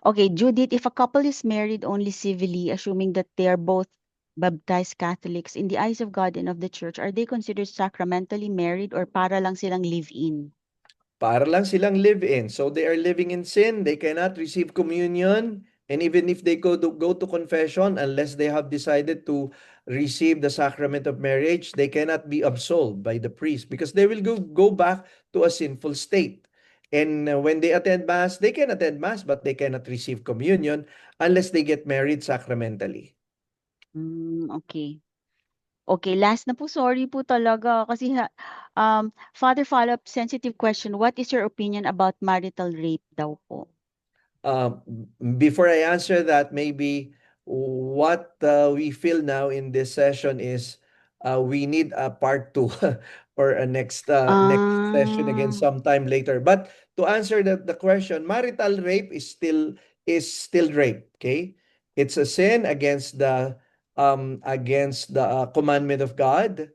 okay, Judith, if a couple is married only civilly, assuming that they are both baptized Catholics, in the eyes of God and of the church, are they considered sacramentally married or para lang silang live-in? Para lang silang live-in. So they are living in sin. They cannot receive communion. And even if they go to confession, unless they have decided to receive the sacrament of marriage, they cannot be absolved by the priest because they will go back to a sinful state. And when they attend Mass, they can attend Mass, but they cannot receive communion unless they get married sacramentally. Okay. Okay, last na po. Sorry po talaga. Kasi Father, follow-up sensitive question. What is your opinion about marital rape daw po? Uh, Before I answer that, maybe what we feel now in this session is we need a part two or a next session again Ah, sometime later. But to answer the question, marital rape is still rape. Okay, it's a sin against against the commandment of God.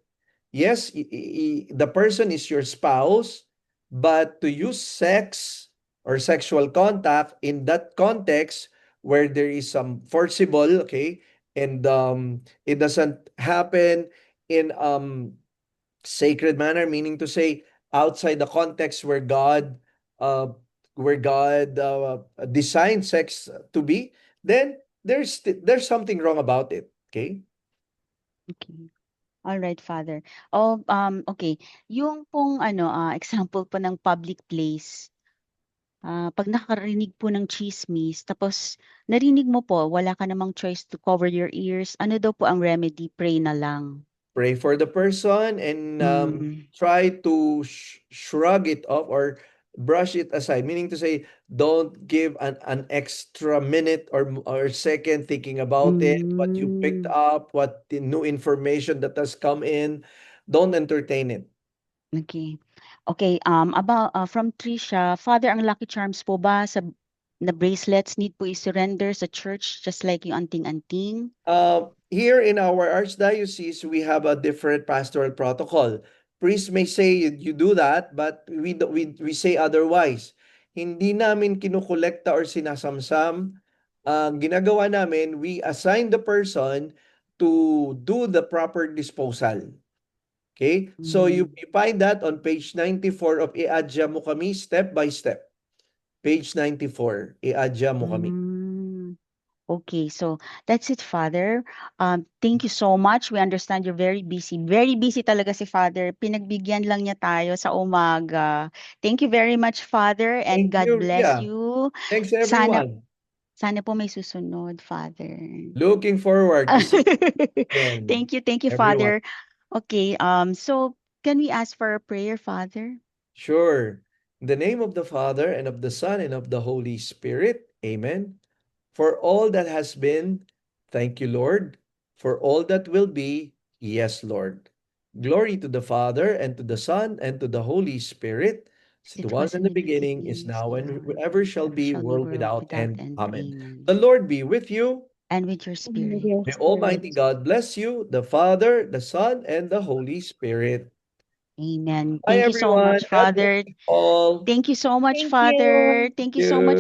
Yes, the person is your spouse, but to use sex or sexual contact in that context where there is some forcible, okay, and it doesn't happen in sacred manner, meaning to say outside the context uh, where God designed sex to be, then there's something wrong about it. Okay. Okay. All right, Father. Oh, okay. Yung pong ano, example po ng public place, 'pag nakarinig po ng tsismis tapos narinig mo po wala ka namang choice to cover your ears, ano daw po ang remedy? Pray na lang. Pray for the person and Hmm. try to shrug it off or brush it aside, meaning to say don't give an extra minute or second thinking about it, what you picked Hmm. up, what the new information that has come in. Don't entertain it. Okay. Okay, about from Trisha, Father, ang Lucky Charms po ba sa na bracelets need po i-surrender sa church just like yung anting-anting? Here in our archdiocese, we have a different pastoral protocol. Priests may say you do that, but we say otherwise. Hindi namin kinukolekta or sinasamsam. Ginagawa namin, we assign the person to do the proper disposal. Okay? So Hmm. you find that on page 94 of Iadya Mo Kami, step by step. Page 94, Iadya Mo Kami. Hmm. Okay, so that's it, Father. Thank you so much. We understand you're very busy. Very busy talaga si Father. Pinagbigyan lang niya tayo sa umaga. Thank you very much, Father, and Thank God you, bless Ria. you. Thanks Sana everyone. sana po may susunod, Father. Looking forward to see you again, Thank you, everyone. Father. Okay, so can we ask for a prayer, Father? Sure. In the name of the Father, and of the Son, and of the Holy Spirit. Amen. For all that has been, thank you, Lord. For all that will be, yes, Lord. Glory to the Father, and to the Son, and to the Holy Spirit, as As it it was was in in the the beginning, is beginning, is now, and now, ever and shall ever be, shall be, world world without without end. end. Amen. The Amen. Lord be with you. And with your And with spirit. your May spirit. Almighty God bless you, the Father, the Son, and the Holy Spirit. Amen. Bye, Thank you so everyone. much, God bless Father. you all. Thank you so much, Thank you. Father. Thank you so much. You.